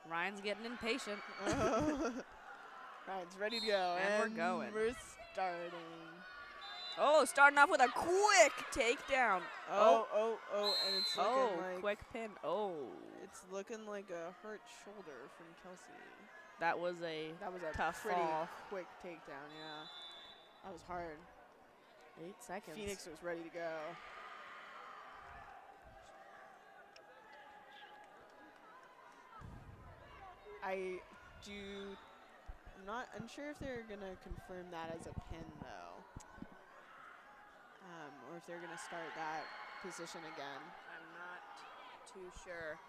Ryan's getting impatient. Ryan's ready to go. And we're going. We're starting. Oh, starting off with a quick takedown. Oh, and it's looking like quick pin. Oh. It's looking like a hurt shoulder from Kelsey. That was a tough pretty fall. Quick takedown, yeah. That was hard. 8 seconds. Phoenix was ready to go. I'm not unsure if they're gonna confirm that as a pin though. Or if they're gonna start that position again. I'm not too sure.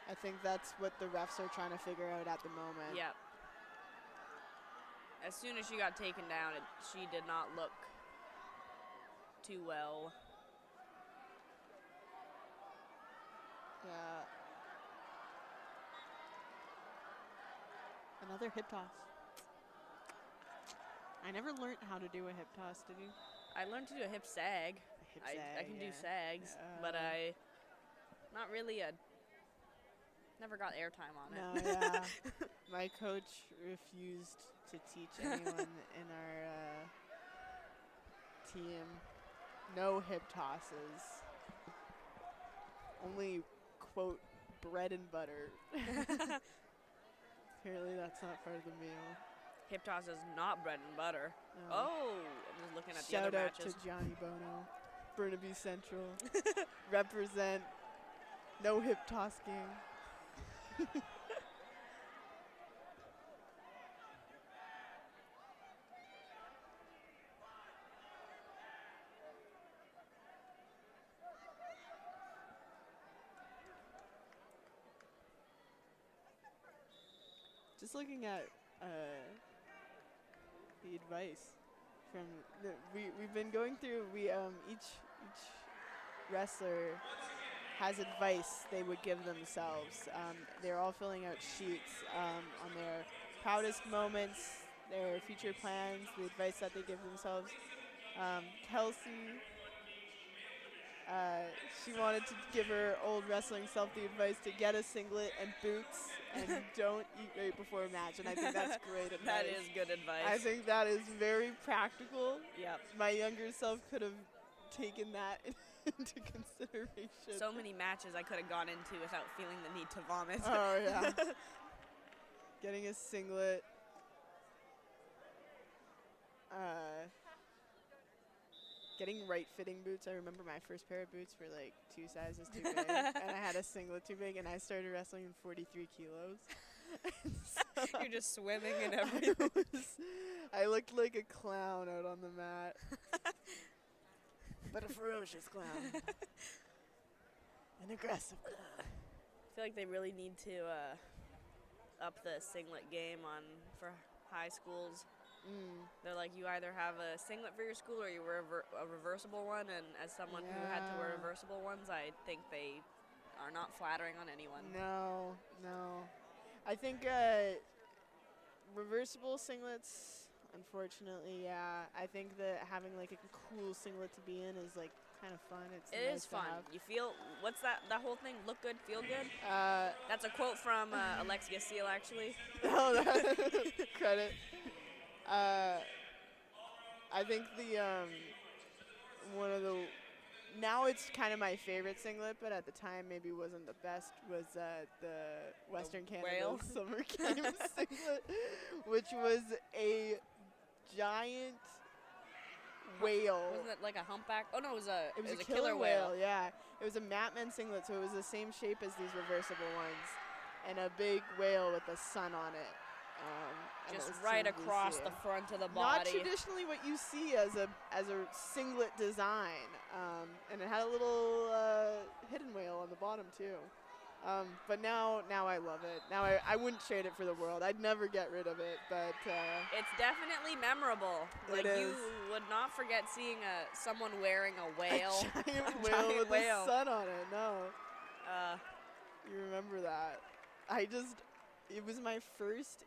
I think that's what the refs are trying to figure out at the moment. Yep. As soon as she got taken down, she did not look too well. Yeah. Another hip toss. I never learned how to do a hip toss, did you? I learned to do a hip sag. I can do sags, but not really never got airtime on it. No, yeah. My coach refused to teach anyone in our team. No hip tosses. Only, quote, bread and butter. Apparently that's not part of the meal. Hip toss is not bread and butter. No. Oh, I'm just looking at the Shout other out matches. to Johnny Bono, Burnaby Central. Represent. No hip toss gang. Just looking at the advice from we've been going through. Each wrestler has advice they would give themselves. They're all filling out sheets on their proudest moments, their future plans, the advice that they give themselves. Kelsey She wanted to give her old wrestling self the advice to get a singlet and boots and don't eat right before a match. And I think that's great advice. That is good advice. I think that is very practical. Yep. My younger self could have taken that into consideration. So many matches I could have gone into without feeling the need to vomit. Oh, yeah. Getting a singlet. Getting right-fitting boots. I remember my first pair of boots were like 2 sizes too big, and I had a singlet too big, and I started wrestling in 43 kilos. So you're just swimming and everything. I looked like a clown out on the mat, but a ferocious clown, an aggressive clown. I feel like they really need to up the singlet game for high schools. They're like, you either have a singlet for your school or you wear a reversible one, and as someone who had to wear reversible ones, I think they are not flattering on anyone. No. I think reversible singlets, unfortunately, yeah. I think that having like a cool singlet to be in is like kind of fun. It is fun. You feel, what's that whole thing? Look good, feel good? That's a quote from Alexia Seal, actually. Oh, credit. I think one of the, now it's kind of my favorite singlet, but at the time maybe wasn't the best, was the Western Canada Summer Games singlet, which was a giant whale. Wasn't it like a humpback? Oh no, it was a killer whale. Yeah, it was a Matman singlet, so it was the same shape as these reversible ones, and a big whale with the sun on it. Just right across the front of the body. Not traditionally what you see as a singlet design, and it had a little hidden whale on the bottom too. But now I love it. Now I wouldn't trade it for the world. I'd never get rid of it, but it's definitely memorable. Like you would not forget seeing someone wearing a whale. A giant whale with the sun on it. No. You remember that? It was my first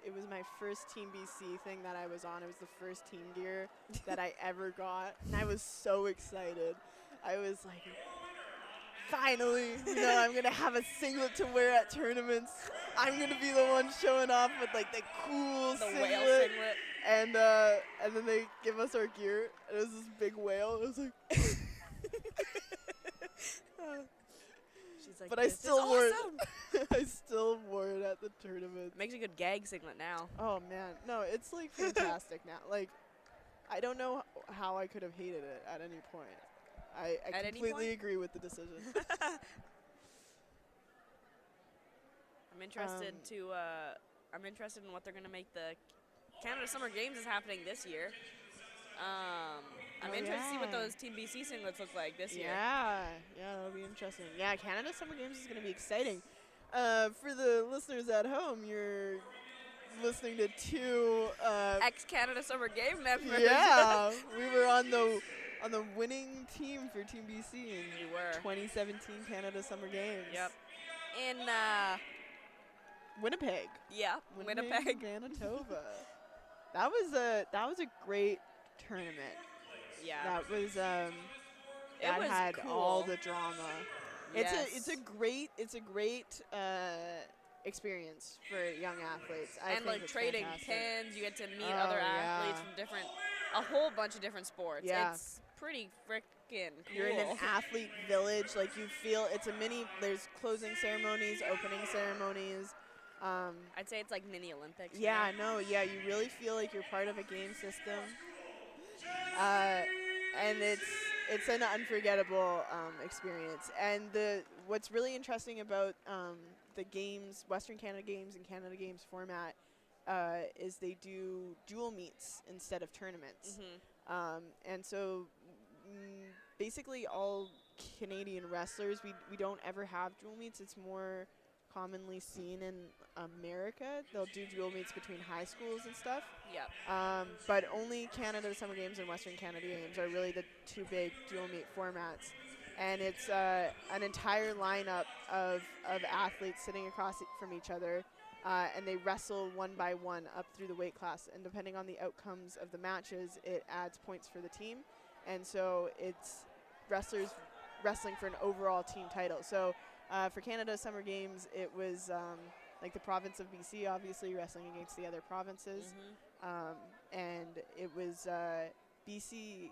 Team BC thing that I was on. It was the first team gear that I ever got, and I was so excited. I was like, finally, I'm gonna have a singlet to wear at tournaments. I'm gonna be the one showing off with like the cool whale singlet. And then they give us our gear, and it was this big whale. It was like. She's like, but I still wore it. I still wore it at the tournament. Makes a good gag singlet now. Oh man, no, it's like fantastic now. Like, I don't know how I could have hated it at any point. I completely agree with the decision. I'm interested I'm interested in what they're gonna make the Canada Summer Games is happening this year. I'm interested to see what those Team BC singlets look like this year. Yeah, that'll be interesting. Yeah, Canada Summer Games is going to be exciting. For the listeners at home, you're listening to two ex-Canada Summer Game members. Yeah, we were on the winning team for Team BC in 2017 Canada Summer Games. Yep. In Winnipeg. Yeah, Winnipeg, Manitoba. That was a great tournament. Yeah. That was it had cool. all the drama. Yes. It's a great experience for young athletes. I think like it's trading fantastic. pins, you get to meet other athletes from a whole bunch of different sports. Yeah. It's pretty freaking cool. You're in an athlete village, like you feel it's a mini. There's closing ceremonies, opening ceremonies. I'd say it's like mini Olympics. Yeah, you really feel like you're part of a game system. And it's an unforgettable experience. And what's really interesting about the games, Western Canada Games and Canada Games format, is they do dual meets instead of tournaments. Mm-hmm. And so basically all Canadian wrestlers, we don't ever have dual meets. It's more commonly seen in America. They'll do dual meets between high schools and stuff. Yep. But only Canada Summer Games and Western Canada Games are really the two big dual meet formats. And it's an entire lineup of athletes sitting across from each other, and they wrestle one by one up through the weight class. And depending on the outcomes of the matches, it adds points for the team. And so it's wrestlers wrestling for an overall team title. So for Canada Summer Games, it was like the province of BC, obviously wrestling against the other provinces, and it was BC.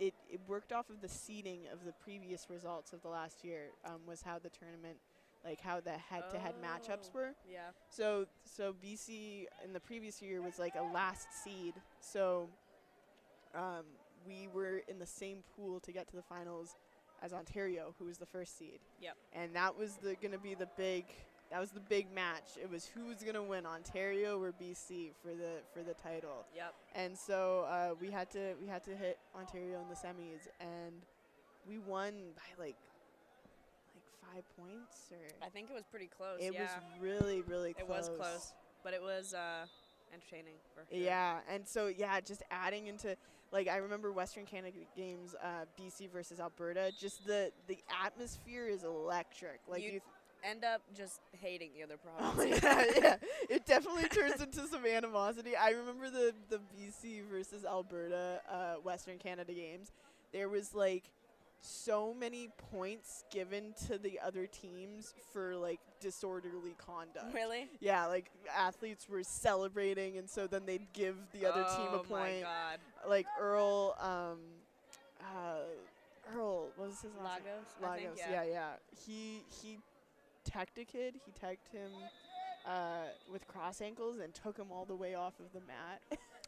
It worked off of the seeding of the previous results of the last year, was how the tournament, like how the head-to-head matchups were. Yeah. So BC in the previous year was like a last seed. So we were in the same pool to get to the finals as Ontario, who was the first seed. Yep. And that was going to be the big. That was the big match. It was who was going to win, Ontario or BC for the title. Yep. And so we had to hit Ontario in the semis, and we won by like 5 points, or I think it was pretty close. it yeah. was really close. It was close, but it was entertaining for sure. Yeah, and so just adding into, like, I remember Western Canada Games, BC versus Alberta. Just the atmosphere is electric. Like you end up just hating the other Oh, provinces. yeah, it definitely turns into some animosity. I remember the BC versus Alberta Western Canada Games. There was like so many points given to the other teams for like disorderly conduct. Really? Yeah, like athletes were celebrating, and so then they'd give the other team a Oh my point. God. Like Earl, what was his last name? Lagos. I think, yeah. Yeah. He teched a kid. He teched him with cross ankles and took him all the way off of the mat.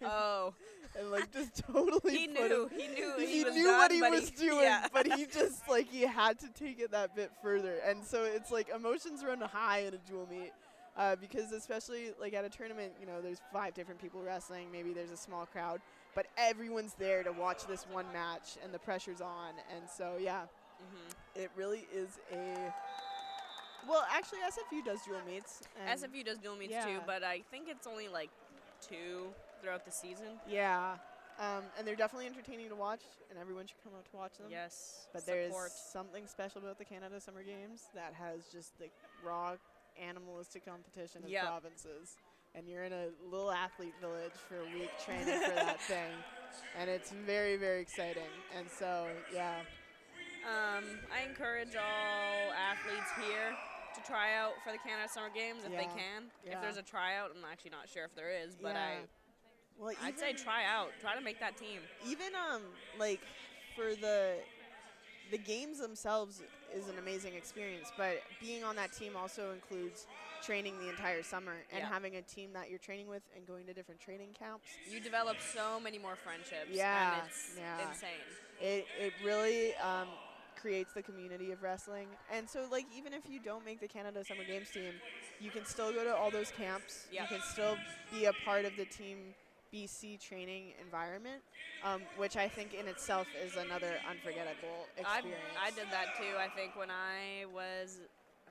Oh. And like just totally He put knew. him. He knew. He was knew done, what he but was doing, yeah. but he just like he had to take it that bit further. And so it's like emotions run high in a dual meet. Because especially like at a tournament, there's 5 different people wrestling. Maybe there's a small crowd, but everyone's there to watch this one match, and the pressure's on. And so it really is a. Well, actually, SFU does dual meets. SFU does dual meets too, but I think it's only like 2 throughout the season. Yeah. And they're definitely entertaining to watch, and everyone should come out to watch them. Yes. But there's something special about the Canada Summer Games that has just the raw animalistic competition of provinces. And you're in a little athlete village for a week training for that thing. And it's very, very exciting. And so, yeah. I encourage all athletes here to try out for the Canada Summer Games if they can. Yeah. If there's a tryout, I'm actually not sure if there is, but I'd say try out. Try to make that team. Even like for the games themselves is an amazing experience, but being on that team also includes training the entire summer and having a team that you're training with and going to different training camps. You develop so many more friendships. Yeah, and it's insane. It really creates the community of wrestling. And so, like, even if you don't make the Canada Summer Games team, you can still go to all those camps. Yep. You can still be a part of the Team BC training environment, which I think in itself is another unforgettable experience. I did that too. I think when I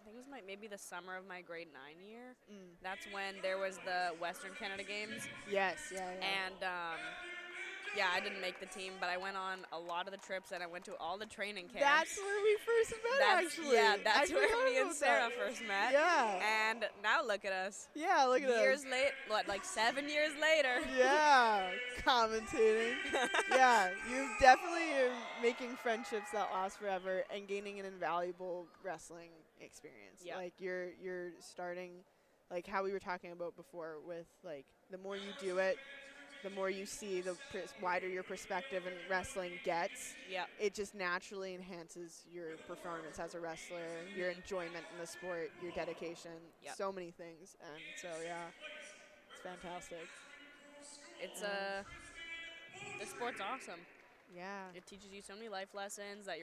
think it was maybe the summer of my grade 9 year. That's when there was the Western Canada Games. Yes, yeah. And I didn't make the team, but I went on a lot of the trips and I went to all the training camps. That's where we first met, actually. Yeah, that's where me and Sarah first met. Yeah. And now look at us. Yeah, look at us. Years late, like 7 years later. Yeah, commentating. Yeah, you definitely are making friendships that last forever and gaining an invaluable wrestling experience. Yep. Like you're starting, like how we were talking about before with like the more you do it, the more you see, the wider your perspective in wrestling gets. Yeah. It just naturally enhances your performance as a wrestler, your enjoyment in the sport, your dedication, so many things. And so, it's fantastic. It's the sport's awesome. Yeah. It teaches you so many life lessons that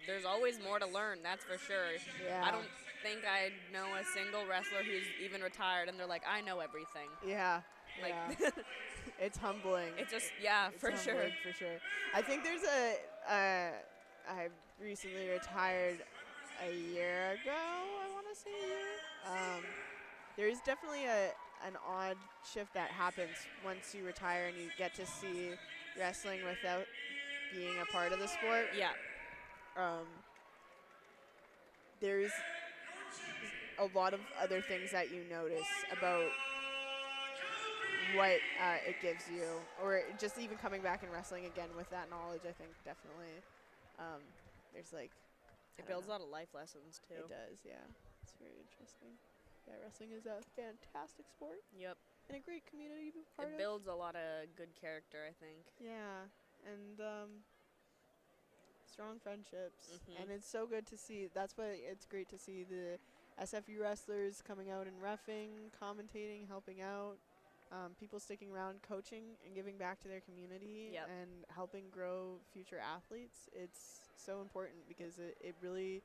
there's always more to learn, that's for sure. Yeah. I don't think I know a single wrestler who's even retired and they're like, I know everything. Yeah. Like it's humbling. It's just it's for sure. For sure. I think there's I recently retired a year ago, I want to say a year. There is definitely an odd shift that happens once you retire and you get to see wrestling without being a part of the sport. Yeah. There's a lot of other things that you notice about what it gives you, or just even coming back and wrestling again with that knowledge, I think definitely there's like It I don't builds a know. lot of life lessons too. It does, yeah. It's very interesting. Yeah, wrestling is a fantastic sport Yep. and a great community to be part It of. builds a lot of good character, I think. Yeah, and strong friendships, Mhm. and it's so good to see. That's why it's great to see the SFU wrestlers coming out and reffing, commentating, helping out, people sticking around, coaching, and giving back to their community Yep. and helping grow future athletes. It's so important because it really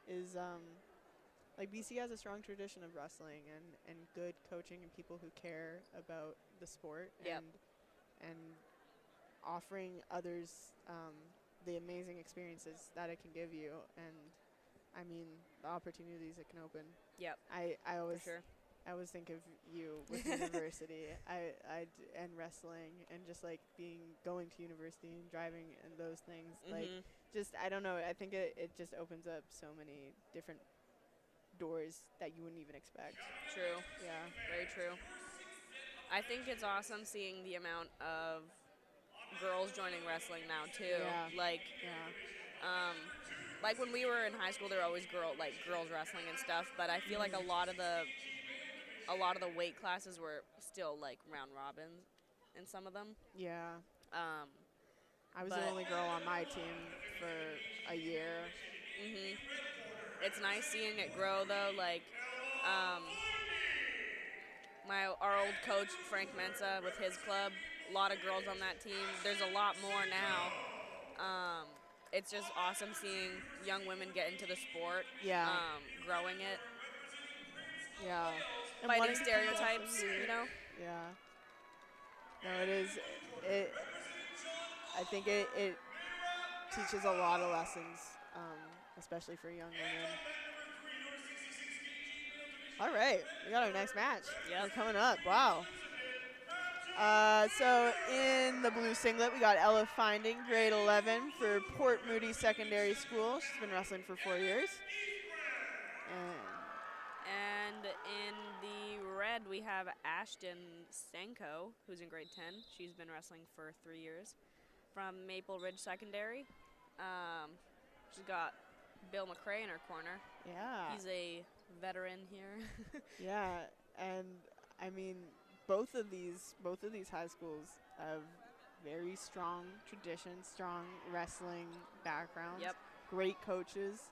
is. Like BC has a strong tradition of wrestling and good coaching and people who care about the sport Yep. and offering others the amazing experiences that it can give you, and I mean the opportunities it can open. Yep. I For always sure. I always think of you with university. And wrestling and just like going to university and driving and those things. Like Mhm. just I don't know. I think it just opens up so many different doors that you wouldn't even expect. True. Yeah. Very true. I think it's awesome seeing the amount of girls joining wrestling now too. Yeah. Like, Yeah. like when we were in high school, there were always girls wrestling and stuff. But I feel like Mhm. a lot of the weight classes were still like round robins in some of them. Yeah. Um, I was the but only girl on my team for a year. mhm. It's nice seeing it grow though. Like, um, our old coach Frank Mensa with his club, a lot of girls on that team. There's a lot more now. It's just awesome seeing young women get into the sport, Yeah. growing it, Yeah. And fighting wanting to keep stereotypes. wrestling. You know. Yeah. No, it is. It. I think it teaches a lot of lessons, especially for young women. All right, we got our next match. Yep. We're coming up. Wow. So in the blue singlet, we got Ella Finding, grade 11 for Port Moody Secondary School. She's been wrestling for 4 years. And in the red, we have Ashton Sanko, who's in grade 10. She's been wrestling for 3 years from Maple Ridge Secondary. She's got Bill McRae in her corner. Yeah. He's a veteran here. Yeah, and I mean, both of these high schools have very strong traditions, strong wrestling backgrounds. Yep. Great coaches.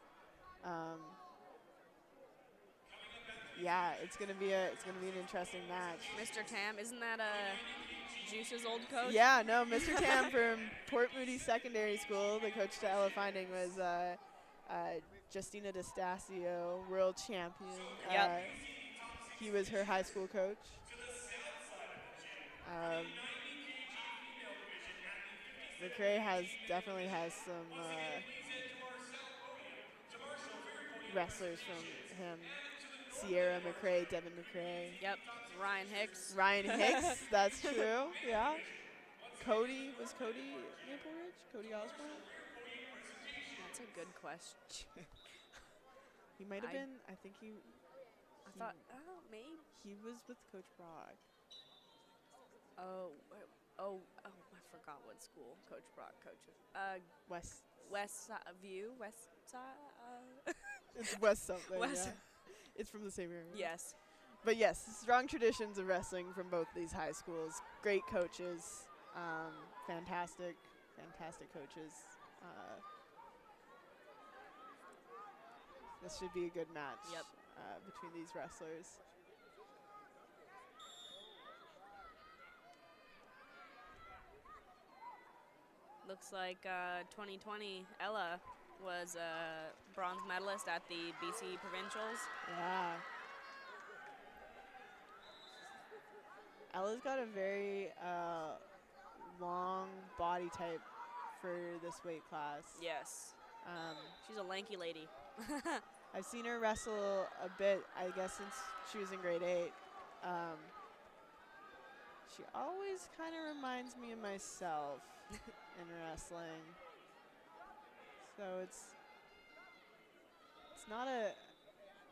Yeah, it's gonna be an interesting match. Mr. Tam, isn't that Juice's old coach? Yeah, no, Mr. Tam from Port Moody Secondary School, the coach to Ella Finding was Justina DeStasio, world champion. Yep. He was her high school coach. McRae definitely has some wrestlers from him. Sierra McRae, Devin McRae. Yep. Ryan Hicks. Ryan Hicks, that's true, yeah. Was Cody Maple Ridge? Cody Osborne? That's a good question. He might have been, I think he thought, maybe. he was with Coach Brock. Oh, I forgot what school Coach Brock coaches. West View, West Side. It's West something, West. yeah. It's from the same area. Yes. But yes, strong traditions of wrestling from both these high schools. Great coaches, fantastic coaches. This should be a good match. Yep. Between these wrestlers. Looks like 2020 Ella was a bronze medalist at the BC Provincials. Yeah. Ella's got a very long body type for this weight class. Yes. She's a lanky lady. I've seen her wrestle a bit, I guess, since she was in grade 8. She always kind of reminds me of myself in wrestling. So it's not I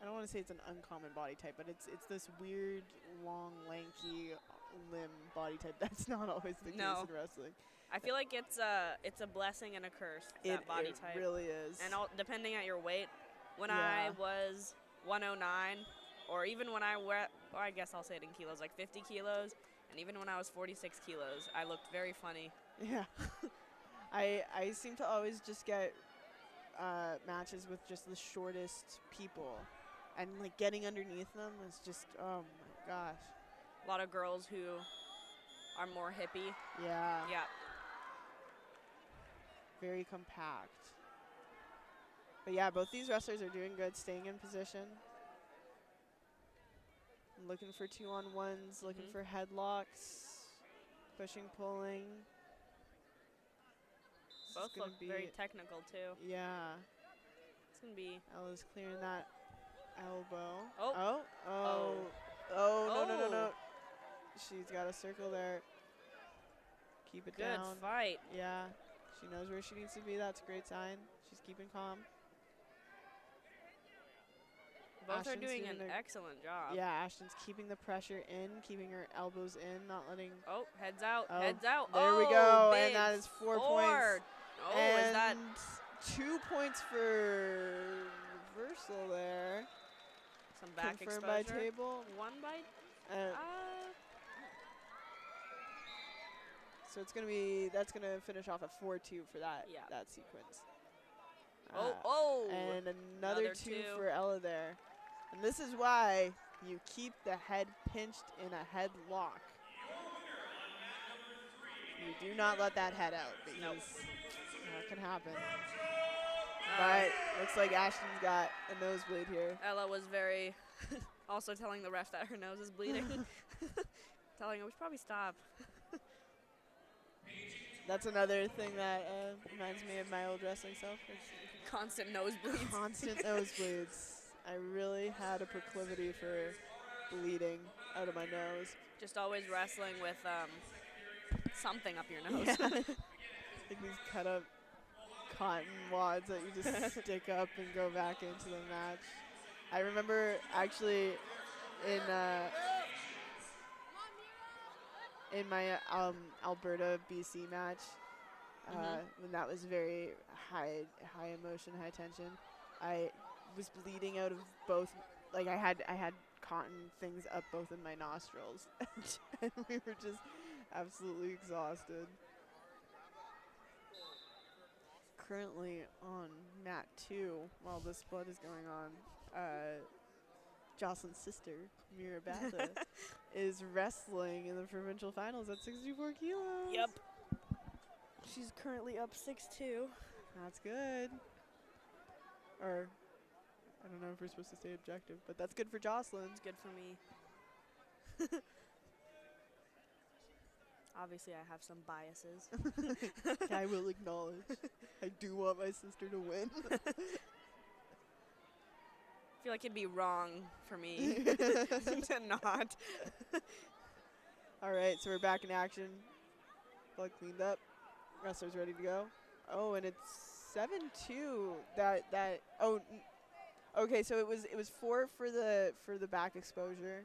don't want to say it's an uncommon body type, but it's this weird, long, lanky limb body type. That's not always the case in wrestling. I feel like it's a blessing and a curse, that body type. It really is. And depending on your weight, when Yeah. I was 109, or even when or I guess I'll say it in kilos, like 50 kilos, and even when I was 46 kilos, I looked very funny. Yeah. I seem to always just get matches with just the shortest people. And, like, getting underneath them is just, oh, my gosh. A lot of girls who are more hippie. Yeah. Yeah. Very compact. But, yeah, both these wrestlers are doing good, staying in position. Looking for 2-on-1s, looking for headlocks, pushing, pulling. Both look very technical, too. Yeah. It's going to be... Ella's clearing that elbow. Oh. No. She's got a circle there. Keep it down. Good fight. Yeah. She knows where she needs to be. That's a great sign. She's keeping calm. Both are doing an excellent job. Yeah, Ashton's keeping the pressure in, keeping her elbows in, not letting... Oh, heads out, oh, heads out. There we go, and that is 4 points. Oh, and is that... 2 points for reversal there. Some back Confirmed exposure. by table. 1 by... So it's going to be... That's going to finish off at 4-2 for that, that sequence. And another two for Ella there. And this is why you keep the head pinched in a headlock. You do not let that head out because that can happen. But looks like Ashton's got a nosebleed here. Ella was very also telling the ref that her nose is bleeding. Telling her we should probably stop. That's another thing that reminds me of my old wrestling self. Constant nosebleeds. Constant nosebleeds. I really had a proclivity for bleeding out of my nose. Just always wrestling with something up your nose. Yeah. Like these cut up cotton wads that you just stick up and go back into the match. I remember actually in my Alberta BC match, when that was very high emotion, high tension, I was bleeding out of both. Like I had cotton things up both of my nostrils, and we were just absolutely exhausted. Currently on mat 2, while this blood is going on, Jocelyn's sister, Mirabatha, is wrestling in the provincial finals at 64 kilos. Yep. She's currently up 6-2. That's good. Or, I don't know if we're supposed to stay objective, but that's good for Jocelyn. It's good for me. Obviously, I have some biases. I will acknowledge. I do want my sister to win. I feel like it'd be wrong for me to not. All right, so we're back in action. Blood cleaned up. Wrestlers ready to go. Oh, and it's 7-2. Okay, so it was 4 for the back exposure.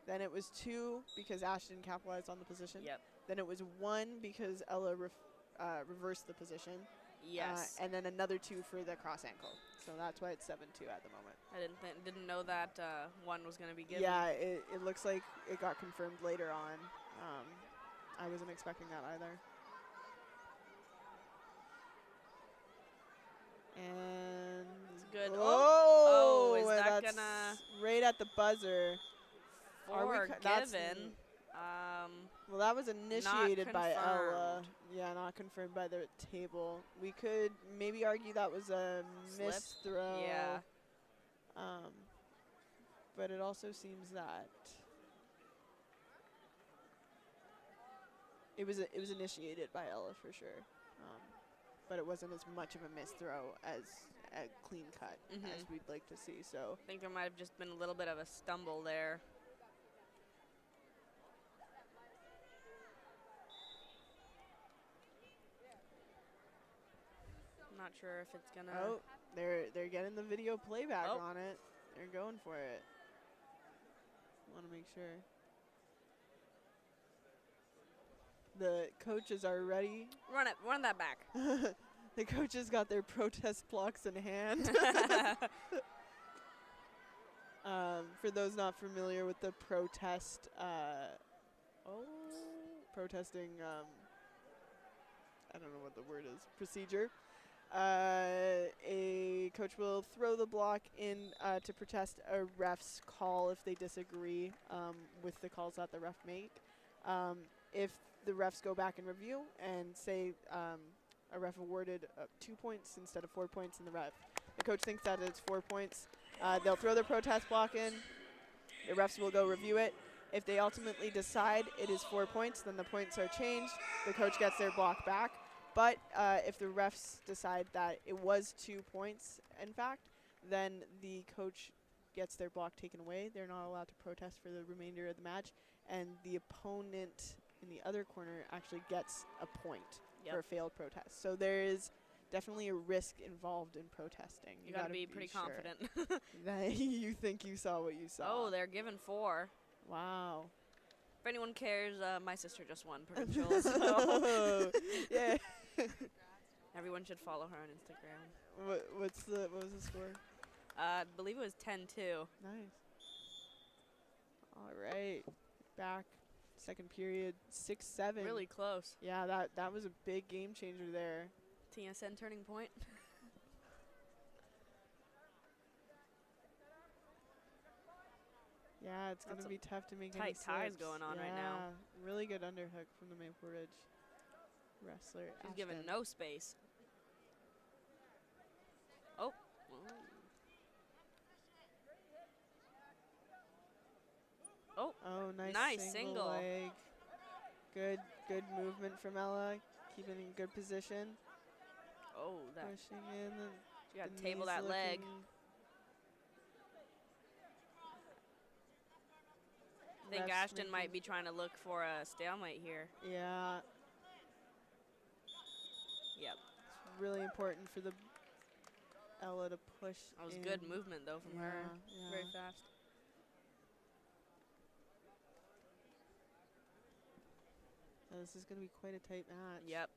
Then it was 2 because Ashton capitalized on the position. Yep. Then it was 1 because Ella reversed the position. Yes. And then another 2 for the cross ankle. So that's why it's 7-2 at the moment. I didn't know that 1 was going to be given. Yeah, it looks like it got confirmed later on. I wasn't expecting that either. And it's good. Oh, is that that's gonna right at the buzzer? Forgiven. Well, that was initiated by Ella. confirmed. Yeah, not confirmed by the table. We could maybe argue that was a missed throw. Yeah. But it also seems that it was initiated by Ella for sure. But it wasn't as much of a missed throw as a clean cut as we'd like to see. So I think there might have just been a little bit of a stumble there. I'm not sure if it's gonna. Oh, they're getting the video playback Oh. on it. They're going for it. Want to make sure. The coaches are ready. Run that back. The coaches got their protest blocks in hand. For those not familiar with the protest, protesting, I don't know what the word is, procedure. A coach will throw the block in to protest a ref's call if they disagree with the calls that the ref make. If the refs go back and review and say a ref awarded 2 points instead of 4 points, and the coach thinks that it's 4 points, they'll throw their protest block in. The refs will go review it. If they ultimately decide it is 4 points, then the points are changed. The coach gets their block back. But if the refs decide that it was 2 points, in fact, then the coach gets their block taken away. They're not allowed to protest for the remainder of the match, and the opponent in the other corner actually gets a point for a failed protest. So there is definitely a risk involved in protesting. You gotta be pretty confident. That you think you saw what you saw. Oh, they're given 4. Wow. If anyone cares, my sister just won provincial. So yeah. Everyone should follow her on Instagram. What was the score? I believe it was 10-2. Nice. All right. Back. Second period. 6-7. Really close. Yeah, that was a big game changer there. TSN turning point. Yeah, it's going to be tough to make any tight ties slips. going on right now. Really good underhook from the Maple Ridge wrestler. She's given no space. Oh. Oh, nice single leg. Good movement from Ella, keeping in good position. Oh, that. Pushing in. She got to table that leg. I think Ashton might be trying to look for a stalemate here. Yeah. Yep. It's really important for the Ella to push. That was good movement though from her. Yeah. Very fast. So this is going to be quite a tight match. Yep.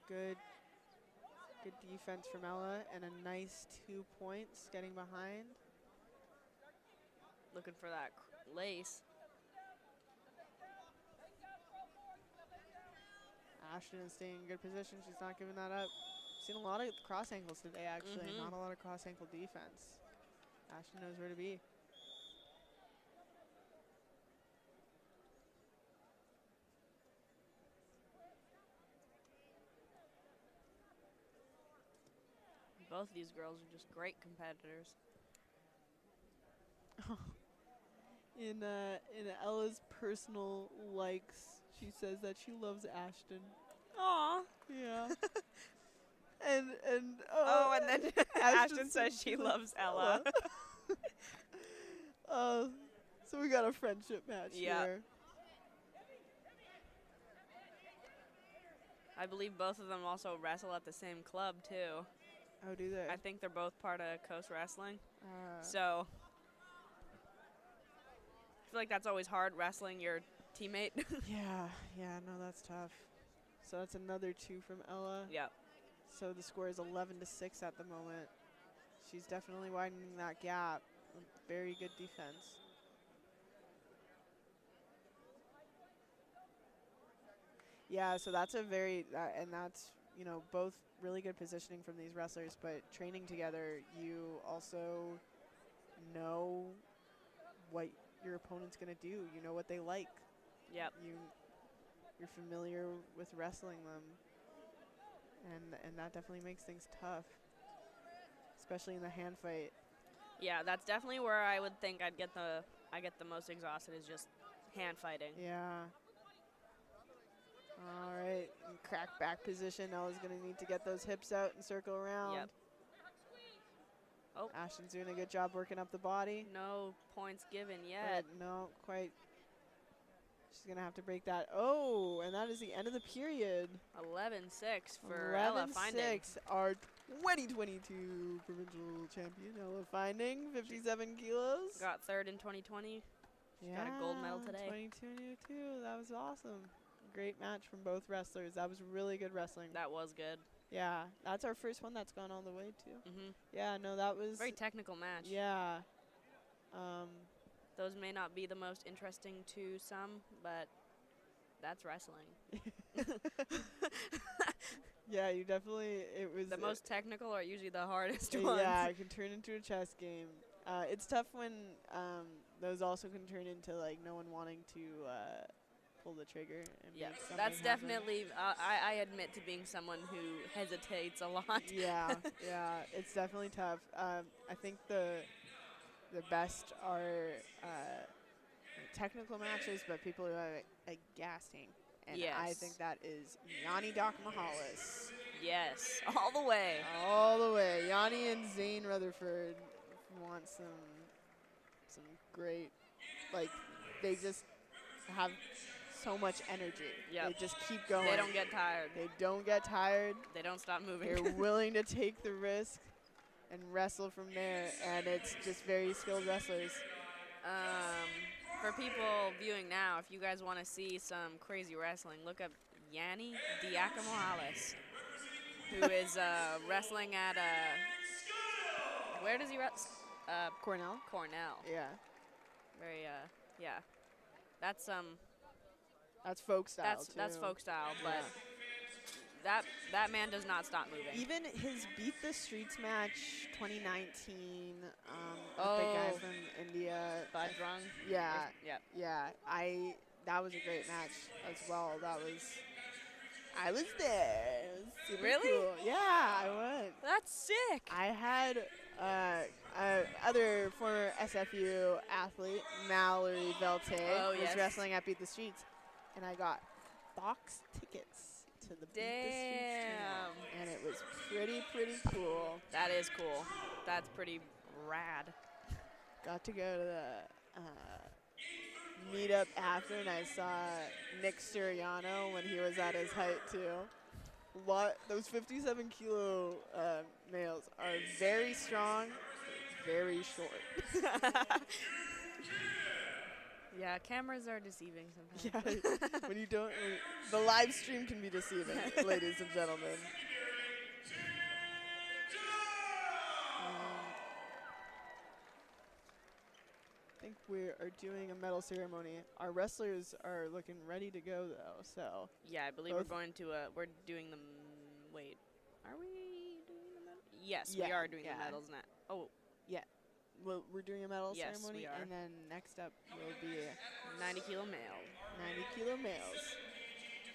Good defense from Ella, and a nice 2 points getting behind. Looking for that lace. Ashton is staying in good position. She's not giving that up. Seen a lot of cross ankles today, actually. Not a lot of cross ankle defense. Ashton knows where to be. Both of these girls are just great competitors. In Ella's personal likes, she says that she loves Ashton. Aw. Yeah. and and then Ashton says she loves Ella. So we got a friendship match here. I believe both of them also wrestle at the same club too. Oh, do they? I think they're both part of Coast Wrestling. So I feel like that's always hard, wrestling your teammate. yeah, no, that's tough. So that's another 2 from Ella. Yep. So the score is 11-6 at the moment. She's definitely widening that gap. Very good defense. Yeah, so that's a very, and that's, you know, both really good positioning from these wrestlers, but training together, you also know what your opponent's going to do. You know what they like. Yep. You're familiar with wrestling them, and that definitely makes things tough, especially in the hand fight. Yeah, that's definitely where I would think I get the most exhausted, is just hand fighting. Yeah. All right, crack back position. Ella's going to need to get those hips out and circle around. Yep. Oh. Ashton's doing a good job working up the body. No points given yet. No, quite. She's going to have to break that. Oh, and that is the end of the period. 11-6 for Ella Finding. 11-6, our 2022 provincial champion, Ella Finding, 57 kilos. Got third in 2020. Yeah, got a gold medal today. 22-2. That was awesome. Great match from both wrestlers. That was really good wrestling. That was good. Yeah, that's our first one that's gone all the way too. Mhm. Yeah, no, that was Very technical match. Yeah. Those may not be the most interesting to some, but that's wrestling. Yeah, you definitely. It was The most technical are usually the hardest ones. Yeah, it can turn into a chess game. It's tough when those also can turn into like no one wanting to pull the trigger. And Yeah, make something that's happen. definitely. I admit to being someone who hesitates a lot. Yeah, yeah, it's definitely tough. I think the best are technical matches, but people who are like gassing. And Yes. I think that is Yanni Dockmahalis. Yes, all the way. All the way. Yanni and Zane Rutherford want some great, like, they just have so much energy. Yep. They just keep going. They don't get tired. They don't get tired. They don't stop moving. They're willing to take the risk and wrestle from there, and it's just very skilled wrestlers. For people viewing now, if you guys want to see some crazy wrestling, look up Yanni Diacomohalis, who is wrestling at where does he wrestle? Cornell. Cornell. Yeah. Very yeah. That's That's folk style too. That's folk style, but Yeah. that man does not stop moving. Even his Beat the Streets match 2019 with the guy from India. Bajrang. Yeah. Yeah. Yeah. That was a great match as well. I was there. It was super Really? cool. Yeah, I went. That's sick. I had other former SFU athlete, Mallory Velte, Oh, was yes. wrestling at Beat the Streets, and I got box tickets to the Beat the Streets tournament, and it was pretty cool. That is cool. That's pretty rad. Got to go to the meetup after, and I saw Nick Suriano when he was at his height too. Those 57 kilo males are very strong, very short. Yeah, cameras are deceiving sometimes. Yeah, when you don't, the live stream can be deceiving, ladies and gentlemen. I think we are doing a medal ceremony. Our wrestlers are looking ready to go though, so. Yeah, I believe we're going to we're doing the wait. Are we doing the medals? Yes, we are doing the medals now. Oh, yeah. Well, we're doing a medal Yes, ceremony, we are. and then next up will be 90 kilo male. 90 kilo males,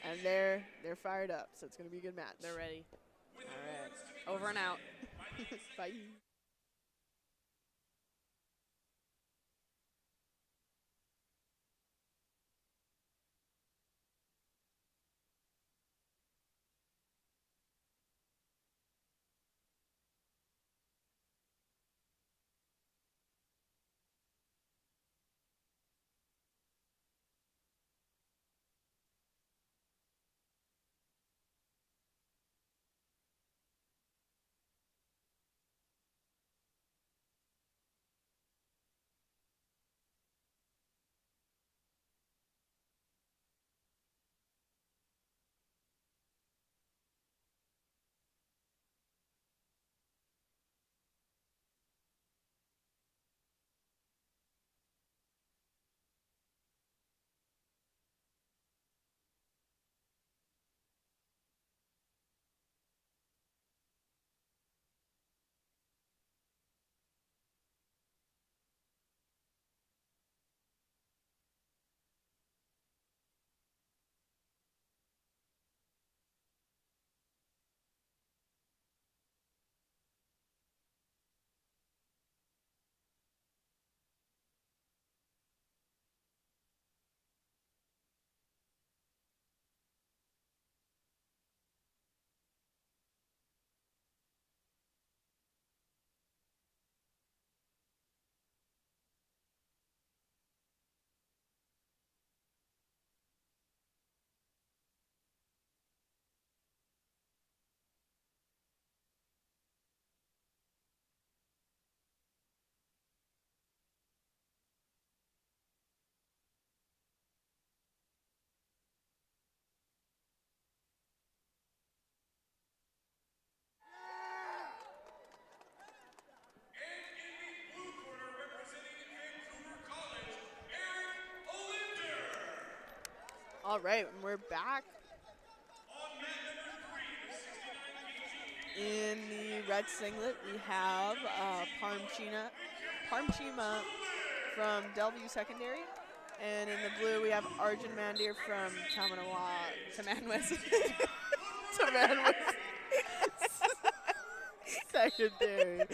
and they're fired up, so it's gonna be a good match. They're ready. All right. Over and out. Bye. All right, and we're back in the red singlet. We have Parmchima from Delview Secondary. And in the blue, we have Arjun Mandir from Tamanwis. Tamanwis Secondary.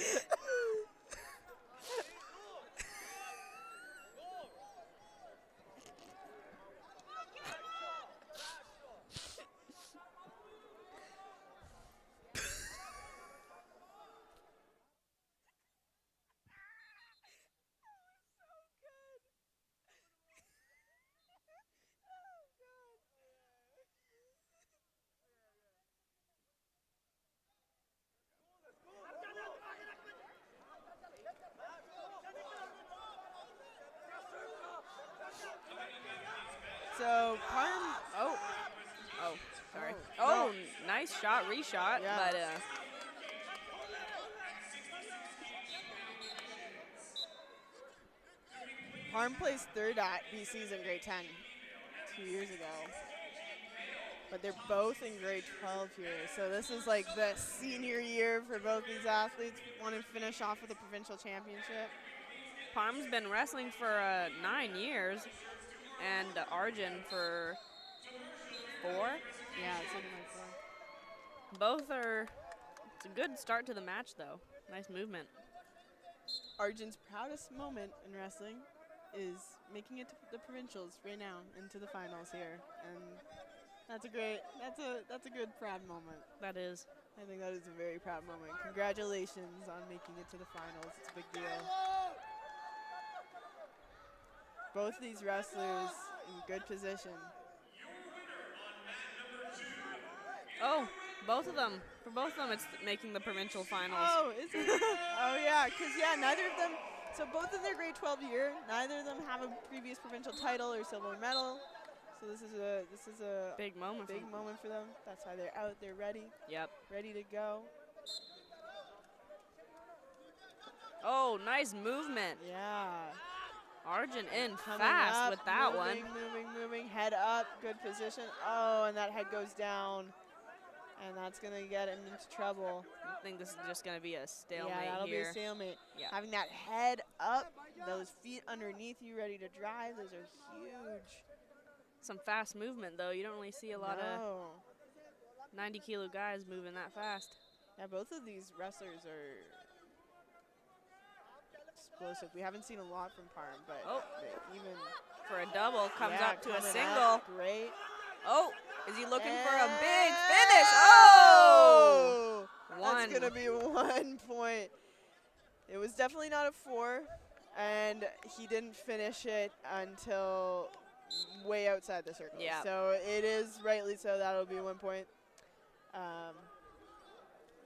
So Sorry. Oh, Nice shot, reshot, Yeah. but Parm placed third at BC's in grade 10 2 years ago. But they're both in grade 12 here. So this is like the senior year for both these athletes. Want to finish off with a provincial championship. Parm's been wrestling for 9 years, and Arjun for 4. Yeah, it's something like that. Both are. It's a good start to the match, though. Nice movement. Arjun's proudest moment in wrestling is making it to the provincials right now, into the finals here. And that's a good proud moment. That is. I think that is a very proud moment. Congratulations on making it to the finals. It's a big deal. Both these wrestlers in good position. Oh, both of them. For both of them, it's making the provincial finals. Oh, is it? Oh, yeah, because, neither of them, so both in their grade 12 year, neither of them have a previous provincial title or silver medal. So this is a Big moment. big moment for them. That's why they're out, they're ready. Yep. Ready to go. Oh, nice movement. Yeah. Arjun in Coming fast up, with that moving, one. Moving, head up, good position. Oh, and that head goes down. And that's going to get him into trouble. I think this is just going to be a stalemate Yeah, that'll here. be a stalemate. Yeah. Having that head up, those feet underneath you ready to drive, those are huge. Some fast movement, though. You don't really see a lot of No. 90-kilo guys moving that fast. Yeah, both of these wrestlers are explosive. We haven't seen a lot from Parm, but even for a double, comes up to a coming single. up, great. Oh, is he looking for a And big finish? Oh! That's going to be 1 point. It was definitely not a 4, and he didn't finish it until way outside the circle. Yeah. So it is rightly so. That'll be 1 point.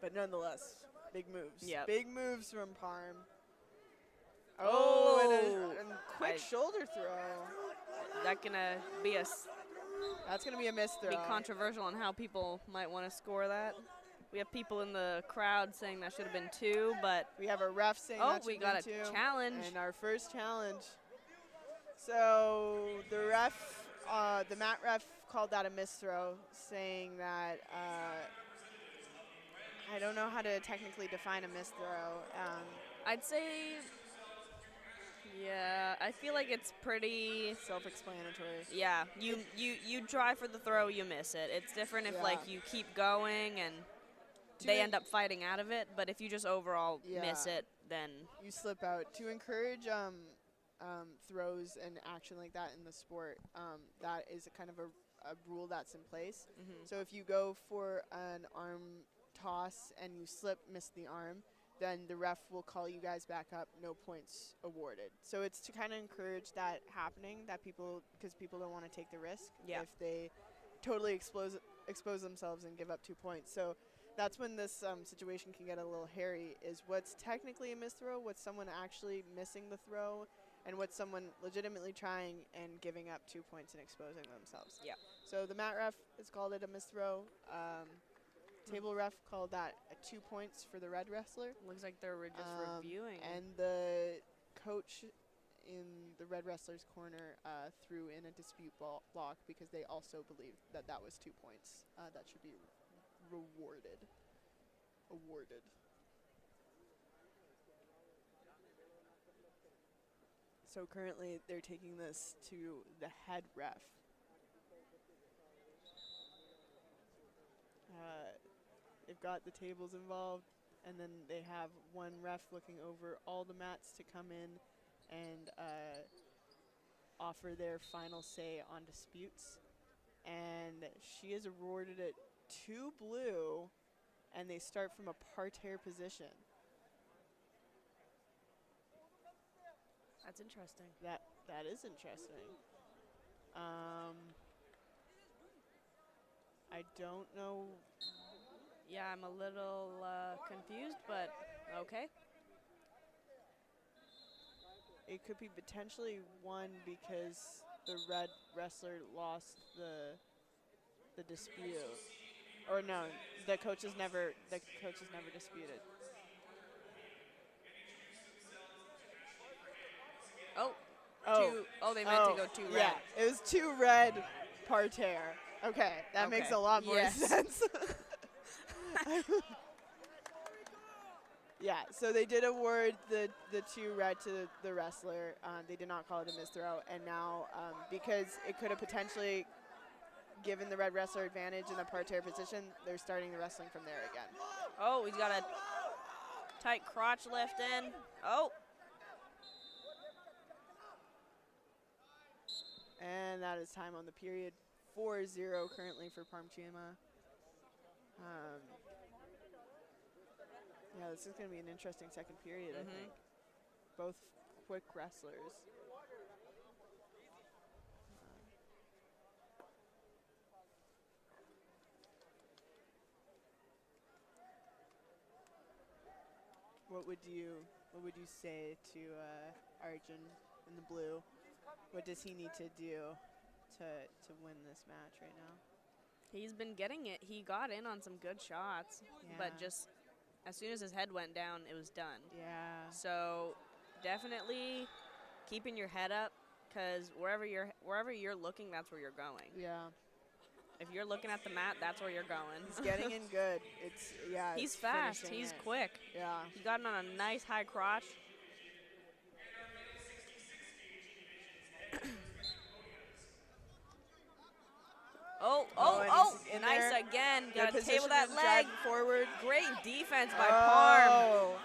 But nonetheless, big moves. Yep. Big moves from Parm. Oh, and quick shoulder throw. That's going to be That's going to be a miss throw. be controversial on how people might want to score that. We have people in the crowd saying that should have been 2, but we have a ref saying that should we have got been 2. a challenge. And our first challenge. So the ref, the mat ref called that a miss throw, saying that I don't know how to technically define a miss throw. I'd say, yeah, I feel like it's pretty self-explanatory. Yeah, you try for the throw, you miss it. It's different if like you keep going and they end up fighting out of it, but if you just overall miss it, then you slip out. To encourage throws and action like that in the sport, that is a kind of a rule that's in place. So if you go for an arm toss and you miss the arm, then the ref will call you guys back up, no points awarded. So it's to kind of encourage that happening, that because people don't want to take the risk if they totally expose themselves and give up 2 points. So that's when this situation can get a little hairy, is what's technically a miss throw, what's someone actually missing the throw, and what's someone legitimately trying and giving up 2 points and exposing themselves. Yeah. So the mat ref has called it a miss throw. Table ref called that 2 points for the red wrestler. Looks like they're just reviewing. And the coach in the red wrestler's corner threw in a dispute block because they also believed that that was 2 points. That should be awarded. So currently they're taking this to the head ref. They've got the tables involved, and then they have one ref looking over all the mats to come in and offer their final say on disputes. And she is awarded it to blue, and they start from a parterre position. That's interesting. That is interesting. I don't know. Yeah, I'm a little confused, but okay. It could be potentially one because the red wrestler lost the dispute. Or no, the coaches never disputed. They meant to go 2 red. Yeah, it was 2 red parterre. Okay, that makes a lot more sense. Yeah, so they did award the 2 red to the wrestler. They did not call it a misthrow, and now because it could have potentially given the red wrestler advantage in the parterre position, they're starting the wrestling from there again. Oh, he's got a tight crotch lift in. Oh. And that is time on the period. 4-0 currently for Parmchima. Yeah, this is going to be an interesting second period, I think. Both quick wrestlers. What would you say to Arjun in the blue? What does he need to do to win this match right now? He's been getting it. He got in on some good shots, but just as soon as his head went down, it was done. Yeah. So definitely keeping your head up, because wherever you're looking, that's where you're going. Yeah. If you're looking at the mat, that's where you're going. He's getting in good. He's fast. He's quick. Yeah. He got in on a nice high crotch. Nice again. Got to table that leg. Forward. Great defense by Parm.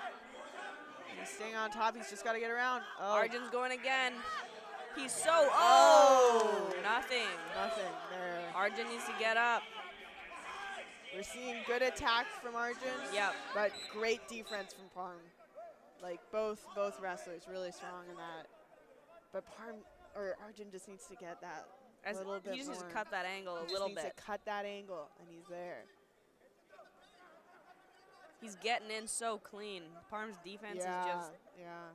He's staying on top. He's just got to get around. Arjun's going again. He's so, nothing. Nothing there. Arjun needs to get up. We're seeing good attack from Arjun. Yep. But great defense from Parm. Like both wrestlers really strong in that. But Arjun just needs to get that a little bit more. He just needs to cut that angle a little bit. He needs to cut that angle, and he's there. He's getting in so clean. Parm's defense is just. Yeah.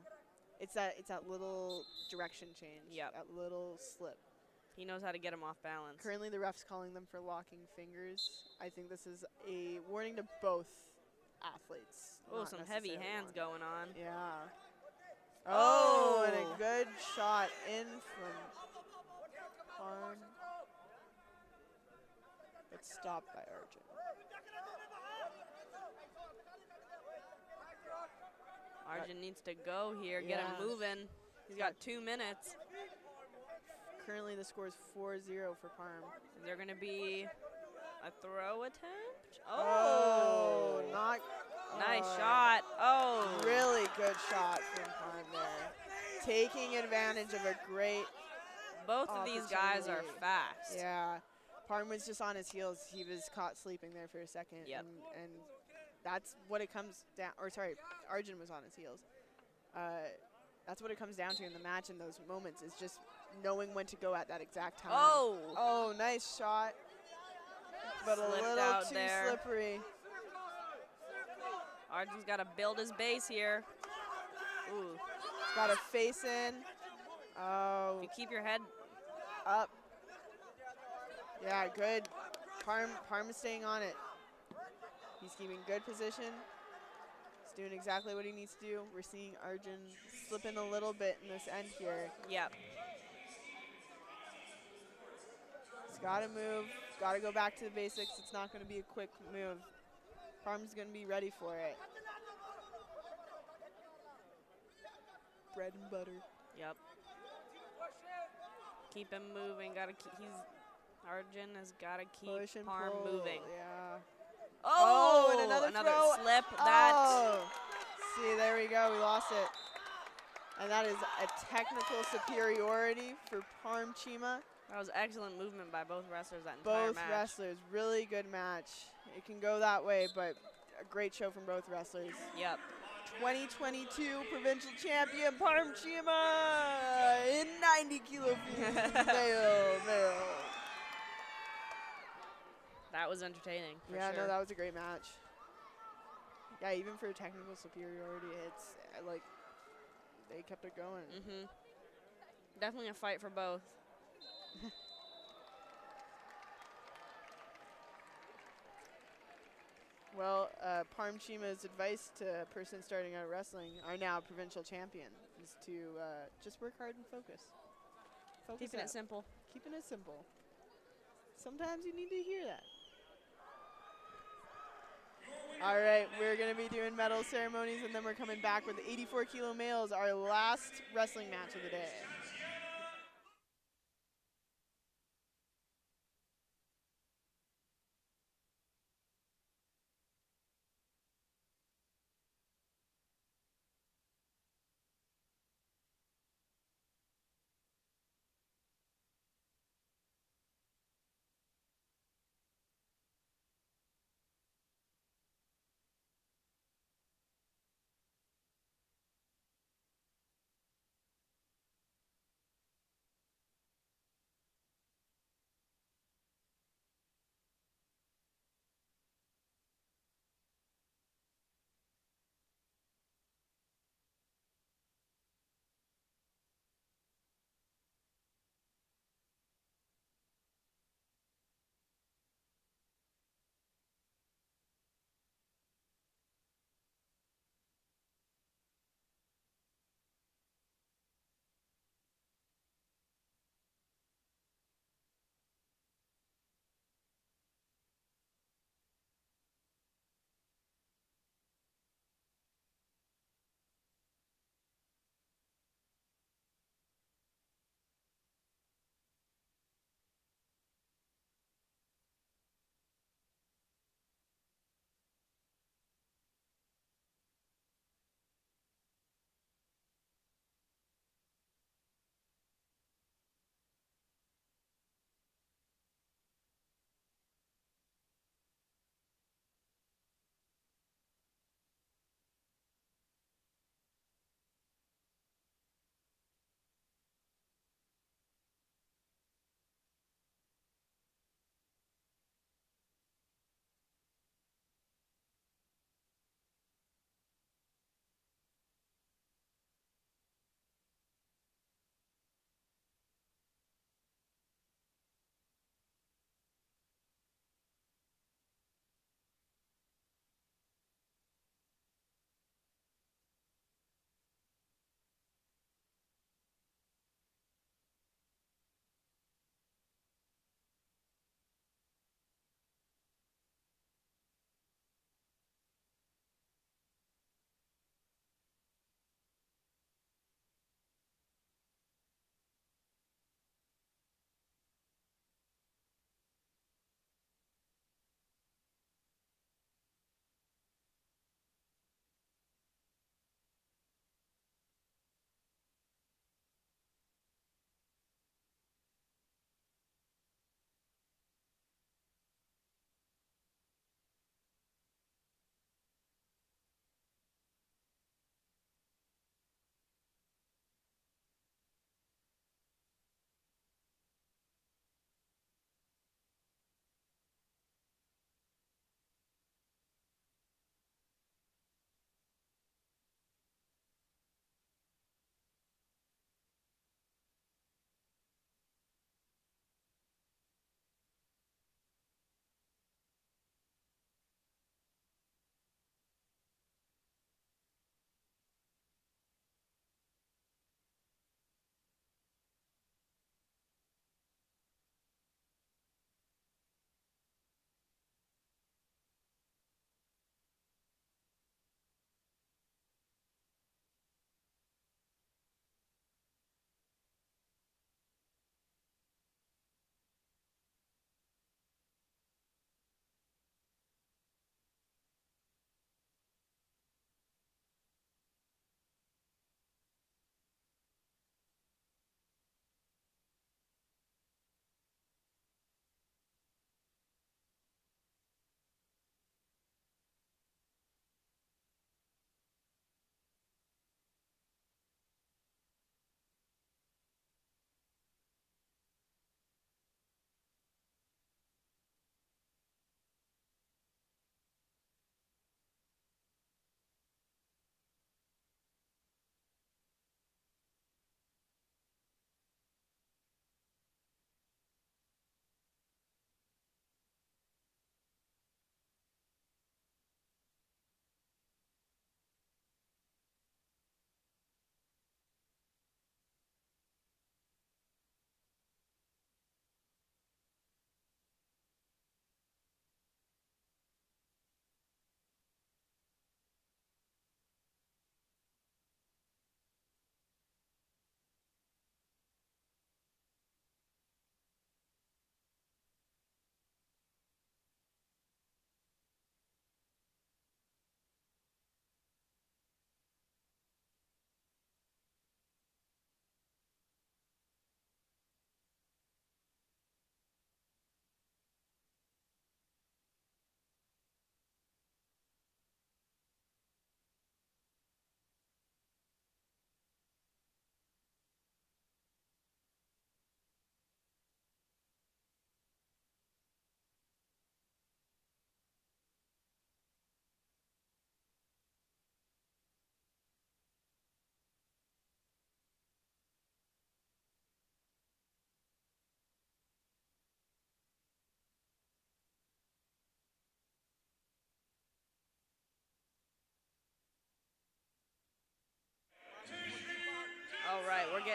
It's that little direction change. Yep. That little slip. He knows how to get him off balance. Currently, the ref's calling them for locking fingers. I think this is a warning to both athletes. Oh, some heavy hands going on. Yeah. Oh, and a good shot in from Parm. But stopped by Arjun. Arjun needs to go here, get him moving. He's got 2 minutes. Currently, the score is 4-0 for Parm. Is there going to be a throw attempt? Nice shot. Really good shot from Parm there. Taking advantage of a great Both of these guys are fast. Yeah. Parm was just on his heels. He was caught sleeping there for a second. Yep. And that's what it comes down, Arjun was on his heels. That's what it comes down to in the match in those moments, is just knowing when to go at that exact time. Oh, nice shot. But a little too slippery. Arjun's got to build his base here. Ooh. Got to face in. Oh. If you keep your head up. Yeah, good. Parm is staying on it. He's keeping good position. doing exactly what he needs to do. We're seeing Arjun slip in a little bit in this end here. Yep. He's got to move, got to go back to the basics. It's not going to be a quick move. Parm's going to be ready for it. Bread and butter. Yep. Keep him moving. Arjun has got to keep Push and Parm pull. moving. Yeah. Oh, and another throw. Slip. Oh. See, there we go. We lost it. And that is a technical superiority for Parm Chima. That was excellent movement by both wrestlers that entire match. Both wrestlers, really good match. It can go that way, but a great show from both wrestlers. Yep. 2022 provincial champion Parm Chima in 90 kilo male. That was entertaining. Yeah, sure. no, that was a great match. Yeah, even for technical superiority, it's like they kept it going. Definitely a fight for both. Well, Parm Chima's advice to a person starting out wrestling, our now provincial champion, is to just work hard and focus. Keeping it simple. Keeping it simple. Sometimes you need to hear that. All right, we're going to be doing medal ceremonies, and then we're coming back with 84 kilo males, our last wrestling match of the day.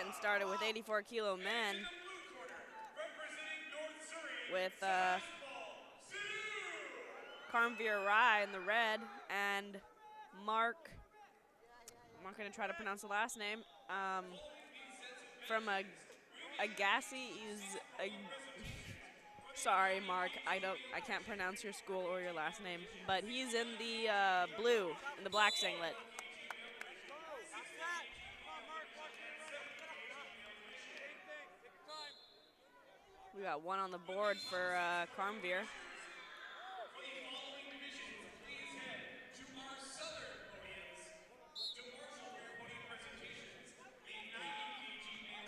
getting started with 84 kilo men with Karmveer Rai in the red and Mark, I'm not going to try to pronounce the last name, from Agassi is, sorry Mark, I can't pronounce your school or your last name, but he's in the blue, in the black singlet. We got one on the board for Karmveer.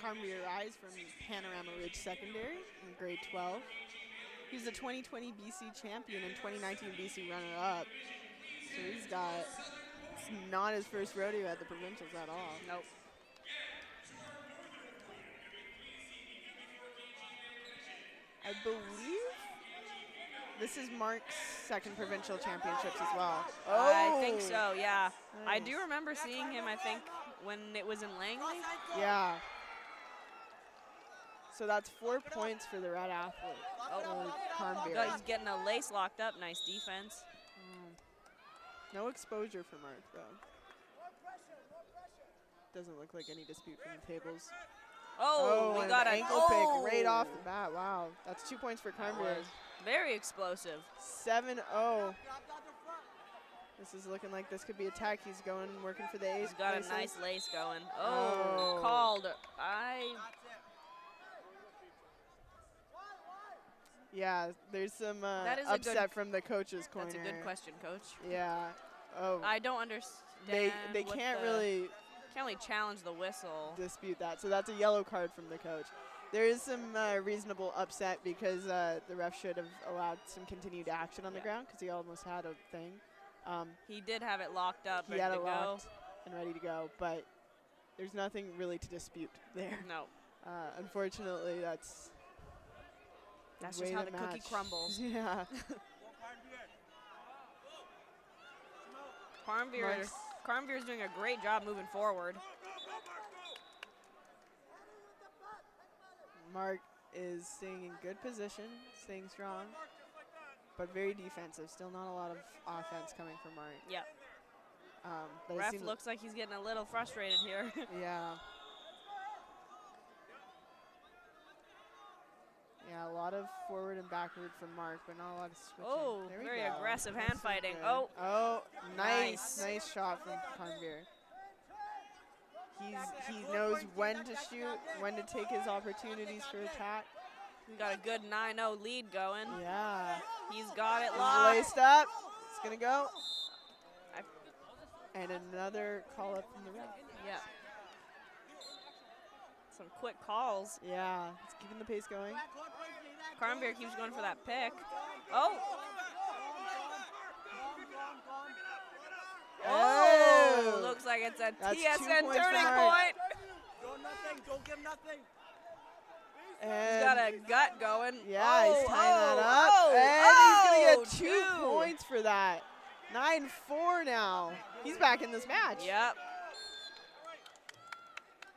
Karmveer Rise from Panorama Ridge Secondary in grade 12. He's the 2020 BC champion and 2019 BC runner-up. So it's not his first rodeo at the provincials at all. Nope. I believe this is Mark's second provincial championships as well. I think so, yeah. Nice. I do remember seeing him, I think, when it was in Langley. Yeah. So that's 4 points for the red athlete. Karmveer. He's getting a lace locked up. Nice defense. No exposure for Mark, though. Doesn't look like any dispute from the tables. Oh, we got an an ankle pick right off the bat. Wow, that's 2 points for Karmveer. Very explosive. 7-0. This is looking like this could be attack. He's going, working for the ace. He's got a nice lace going. Oh, called. Yeah, there's some upset from the coach's corner. That's a good question, Coach. Yeah. Oh. I don't understand. They can't really challenge the whistle. Dispute that. So that's a yellow card from the coach. There is some reasonable upset because the ref should have allowed some continued action on the ground because he almost had a thing. He did have it locked up. He had it locked and ready to go, but there's nothing really to dispute there. No. Unfortunately, that's just how the cookie crumbles. Yeah. Karmveer's doing a great job moving forward. Mark is staying in good position, staying strong, but very defensive. Still not a lot of offense coming from Mark. Yep. But Ref looks like he's getting a little frustrated here. Yeah. Yeah, a lot of forward and backward from Mark, but not a lot of switching. Oh, very aggressive hand fighting. Oh. Oh, nice shot from Karmveer. He knows when to shoot, when to take his opportunities for attack. He's got a good 9-0 lead going. Yeah. He's got it locked. Laced up. It's going to go. And another call up from the ref. Yeah. Some quick calls. Yeah, it's keeping the pace going. Karmveer keeps going for that pick. Oh! Oh! Looks like it's a TSN turning point. Don't give nothing. And he's got a gut going. Yeah, he's tying that up. And he's going to get 2 points for that. 9-4 now. He's back in this match. Yep.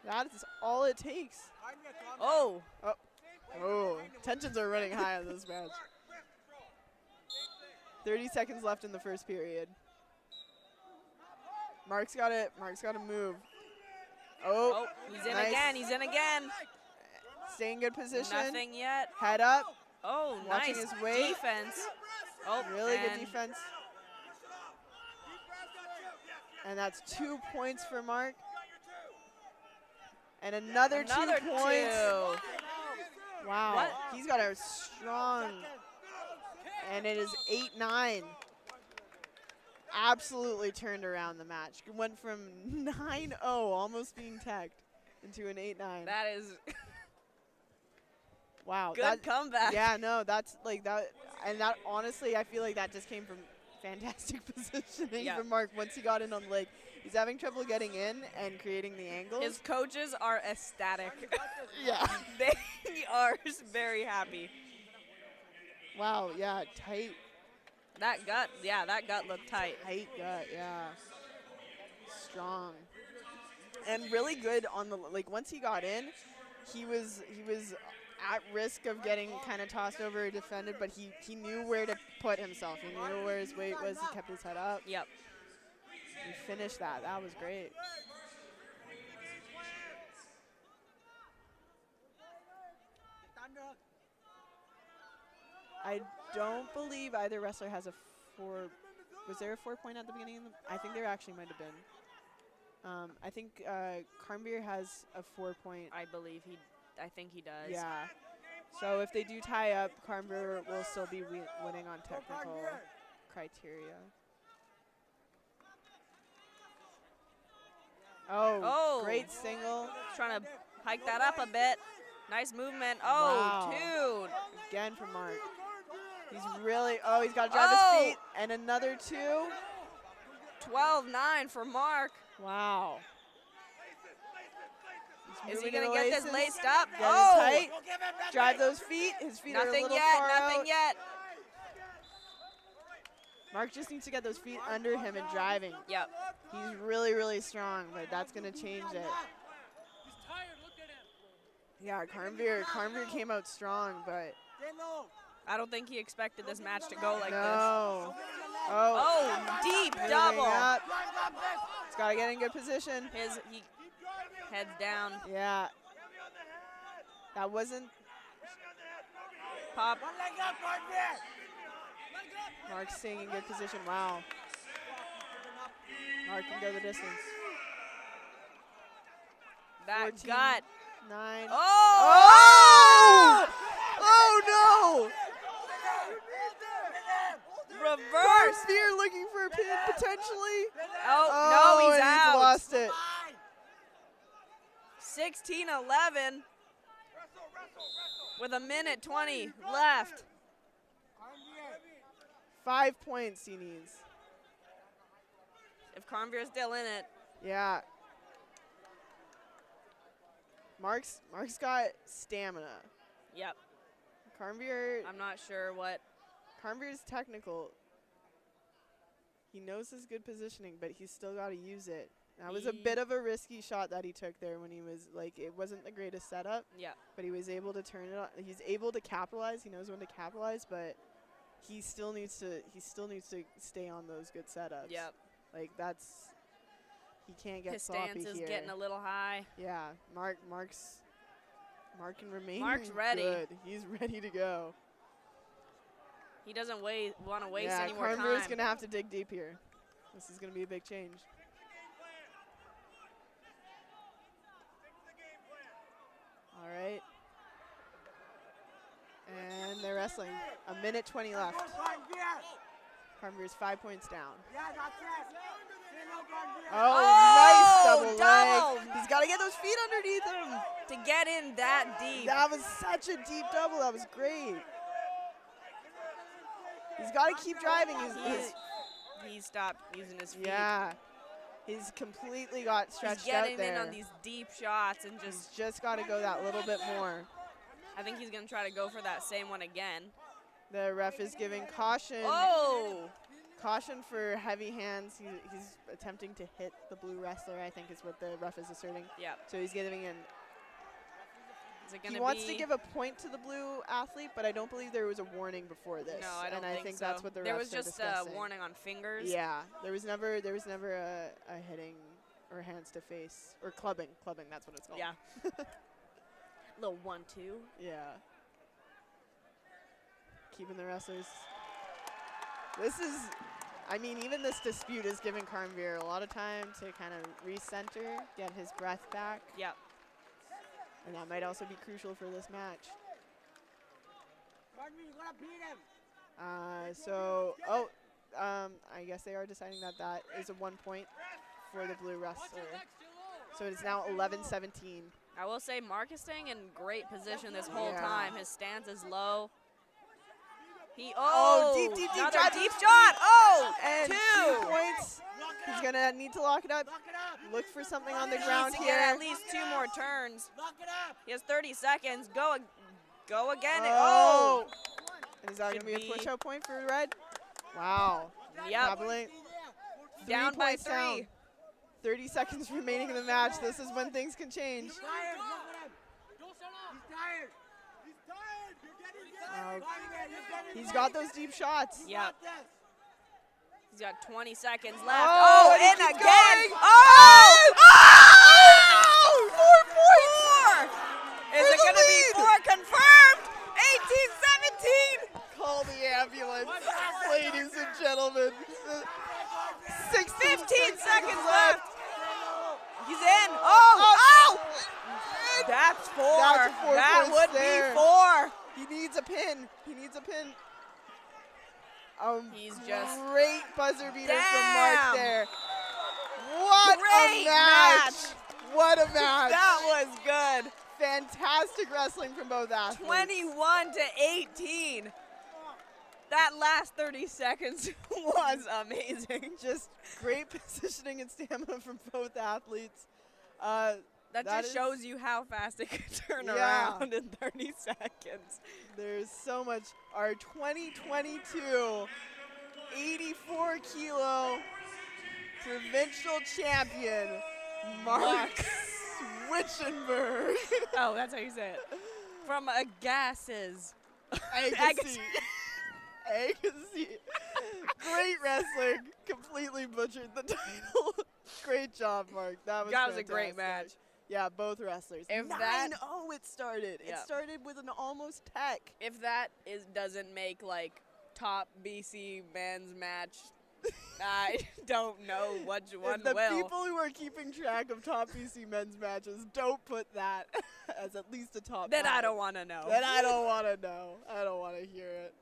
That is all it takes. Oh. Oh. Tensions are running high on this match. 30 seconds left in the first period. Mark's got it. Mark's got to move. Oh, he's in again. He's in again. Stay in good position. Nothing yet. Head up. Oh, watching nice his weight. Defense. Oh, really good defense. And that's 2 points for Mark. And another 2 points. Wow. What? He's got a strong, and it is 8-9. Absolutely turned around the match. Went from 9-0, almost being teched, into an 8-9. That is wow. Good comeback. Yeah, no, that's like that. And that, honestly, I feel like that just came from fantastic positioning from Mark once he got in on the leg. He's having trouble getting in and creating the angles. His coaches are ecstatic. Yeah. They are very happy. Wow, yeah, tight. That gut looked tight. Tight gut, yeah. Strong. and really good on the, like, once he got in, he was at risk of getting kind of tossed over or defended, but he knew where to put himself. He knew where his weight was. He kept his head up. Yep. He finished that. That was great. I don't believe either wrestler has a 4. Was there a 4-point at the beginning of the? I think there actually might have been. I think Carnbeer has a 4-point. I think he does. Yeah. So if they do tie up, Carnbeer will still be winning on technical criteria. Oh, great single. Trying to hike that up a bit. Nice movement. Oh, Wow. 2. Again from Mark. He's really, he's got to drive his feet. And another 2. 12-9 for Mark. Wow. Is he going to get this laced up? Get it tight. Drive those feet. His feet are a Nothing little yet. far Nothing out. yet. Mark just needs to get those feet under him and driving. Yep. He's really, really strong, but that's going to change it. Yeah, Carnbeer came out strong, but I don't think he expected this match to go like this. no. Oh, deep Moving double. up. He's got to get in good position. He heads down. Yeah. That wasn't. Pop. Mark Singh in good position. Wow. Mark can go the distance. That 14, gut. 9. Oh! Oh no! Reverse. Carnbeer looking for a pin potentially. Oh, no, he's and out. He's lost it. 16-11 with 1:20 left. 5 points he needs. If Carnbeer's still in it. Yeah. Mark's got stamina. Yep. Carnbeer. I'm not sure what. Carnbeer's technical. He knows his good positioning, but he's still got to use it. That was a bit of a risky shot that he took there when he was like, it wasn't the greatest setup. Yeah. But he was able to turn it on. He's able to capitalize. He knows when to capitalize, but he still needs to stay on those good setups. Yep. Like that's, he can't get His sloppy stance is here. getting a little high. Yeah, Mark can remain Mark's ready. good. He's ready to go. He doesn't want to waste Yeah, any more Carnbeer's time. going to have to dig deep here. This is going to be a big change. All right. And they're wrestling. 1:20 left. Carnbeer's 5 points down. Oh, nice double leg. He's got to get those feet underneath him. To get in that deep. That was such a deep double. That was great. He's got to keep driving. He stopped using his feet. Yeah. He's completely got stretched He's out getting there. in on these deep shots and He's just got to go that little bit more. I think he's going to try to go for that same one again. The ref is giving caution. Oh! Caution for heavy hands. He's attempting to hit the blue wrestler, I think is what the ref is asserting. Yeah. So he's giving in. Is it gonna He wants to give a point to the blue athlete, but I don't believe there was a warning before this. No, I don't and think I think so. that's what the There refs was are just a discussing. warning on fingers. Yeah, there was never a hitting or hands to face or clubbing. Clubbing, that's what it's called. Yeah. Little 1-2. Yeah. Keeping the wrestlers. This is, I mean, even this dispute is giving Carnbeer a lot of time to kind of recenter, get his breath back. Yep. And that might also be crucial for this match. I guess they are deciding that is a 1 point for the blue wrestler. So it's now 11-17. I will say Mark is staying in great position this whole Yeah. time. His stance is low. Deep another drive. deep shot. Oh, And 2 points. He's going to need to lock it up. Look for something on the ground Needs to here. get at least 2 more turns. He has 30 seconds. Go again. Oh. And is that going Should to be a be- push-out point for Red? Wow. Yep. Doubling. 3 Down by points down. 3. 30 seconds remaining in the match. This is when things can change. He's tired. Look at him. He's tired. He's tired. You're getting tired. He's got those deep shots. Yep. He's got 20 seconds left. Oh, and he in keeps again. going. Oh! Oh! 4 points. 4. Is it going to be lead. 4 confirmed? 18-17. Call the ambulance, ladies and gentlemen. 15 seconds left. He's in. Oh! That's 4. That's 4 that points would there. be 4. He needs a pin. He needs a pin. He's just great buzzer beater from Damn. Mark there. What Great a match. match. What a match. that was good. Fantastic wrestling from both athletes. 21-18. That last 30 seconds was amazing. Just great positioning and stamina from both athletes. That just is- shows you how fast it can turn Yeah. around in 30 seconds. There's so much. Our 2022 84 kilo provincial champion, Mark Switchenberg. Oh, that's how you say it. From Agassiz. Agassi. Agassi. Great wrestling. Completely butchered the title. Great job, Mark. That was a great fantastic. match. Yeah, both wrestlers. If 9-0 that- it started. Yeah. It started with an almost tech. If that doesn't make like top BC men's match, I don't know which one If the will. people who are keeping track of top BC men's matches don't put that as at least a top Then I 5, don't want to know. then I don't want to know. I don't want to hear it.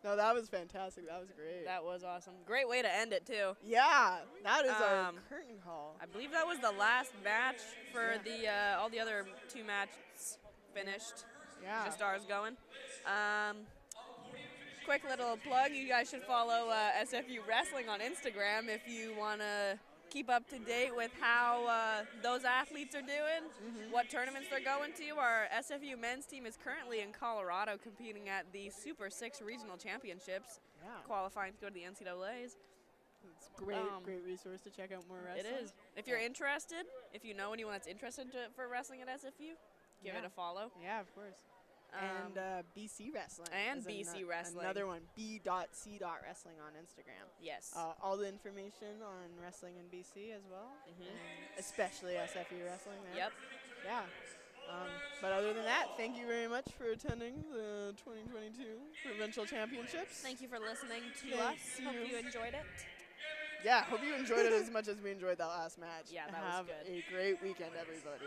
No, that was fantastic. That was great. That was awesome. Great way to end it too. Yeah, that is our Um, curtain call. I believe that was the last match for the all the other 2 matches finished. Yeah. Just ours going. Quick little plug, you guys should follow SFU Wrestling on Instagram if you want to keep up to date with how those athletes are doing, what tournaments they're going to. Our SFU men's team is currently in Colorado competing at the Super 6 Regional Championships, Yeah. qualifying to go to the NCAAs. It's great, great resource to check out more It wrestling. is. If you're interested, if you know anyone that's interested for wrestling at SFU, give it a follow. Yeah, of course. And BC Wrestling. and is BC Wrestling. Another one, b.c.wrestling on Instagram. Yes. All the information on wrestling in BC as well, Mhm. and especially SFU Wrestling there. Yep. Yeah. But other than that, thank you very much for attending the 2022 Provincial Championships. Thank you for listening to Thank us. Hope you. you enjoyed it. Yeah, hope you enjoyed it as much as we enjoyed that last match. Yeah, that was Have good. a great weekend, everybody.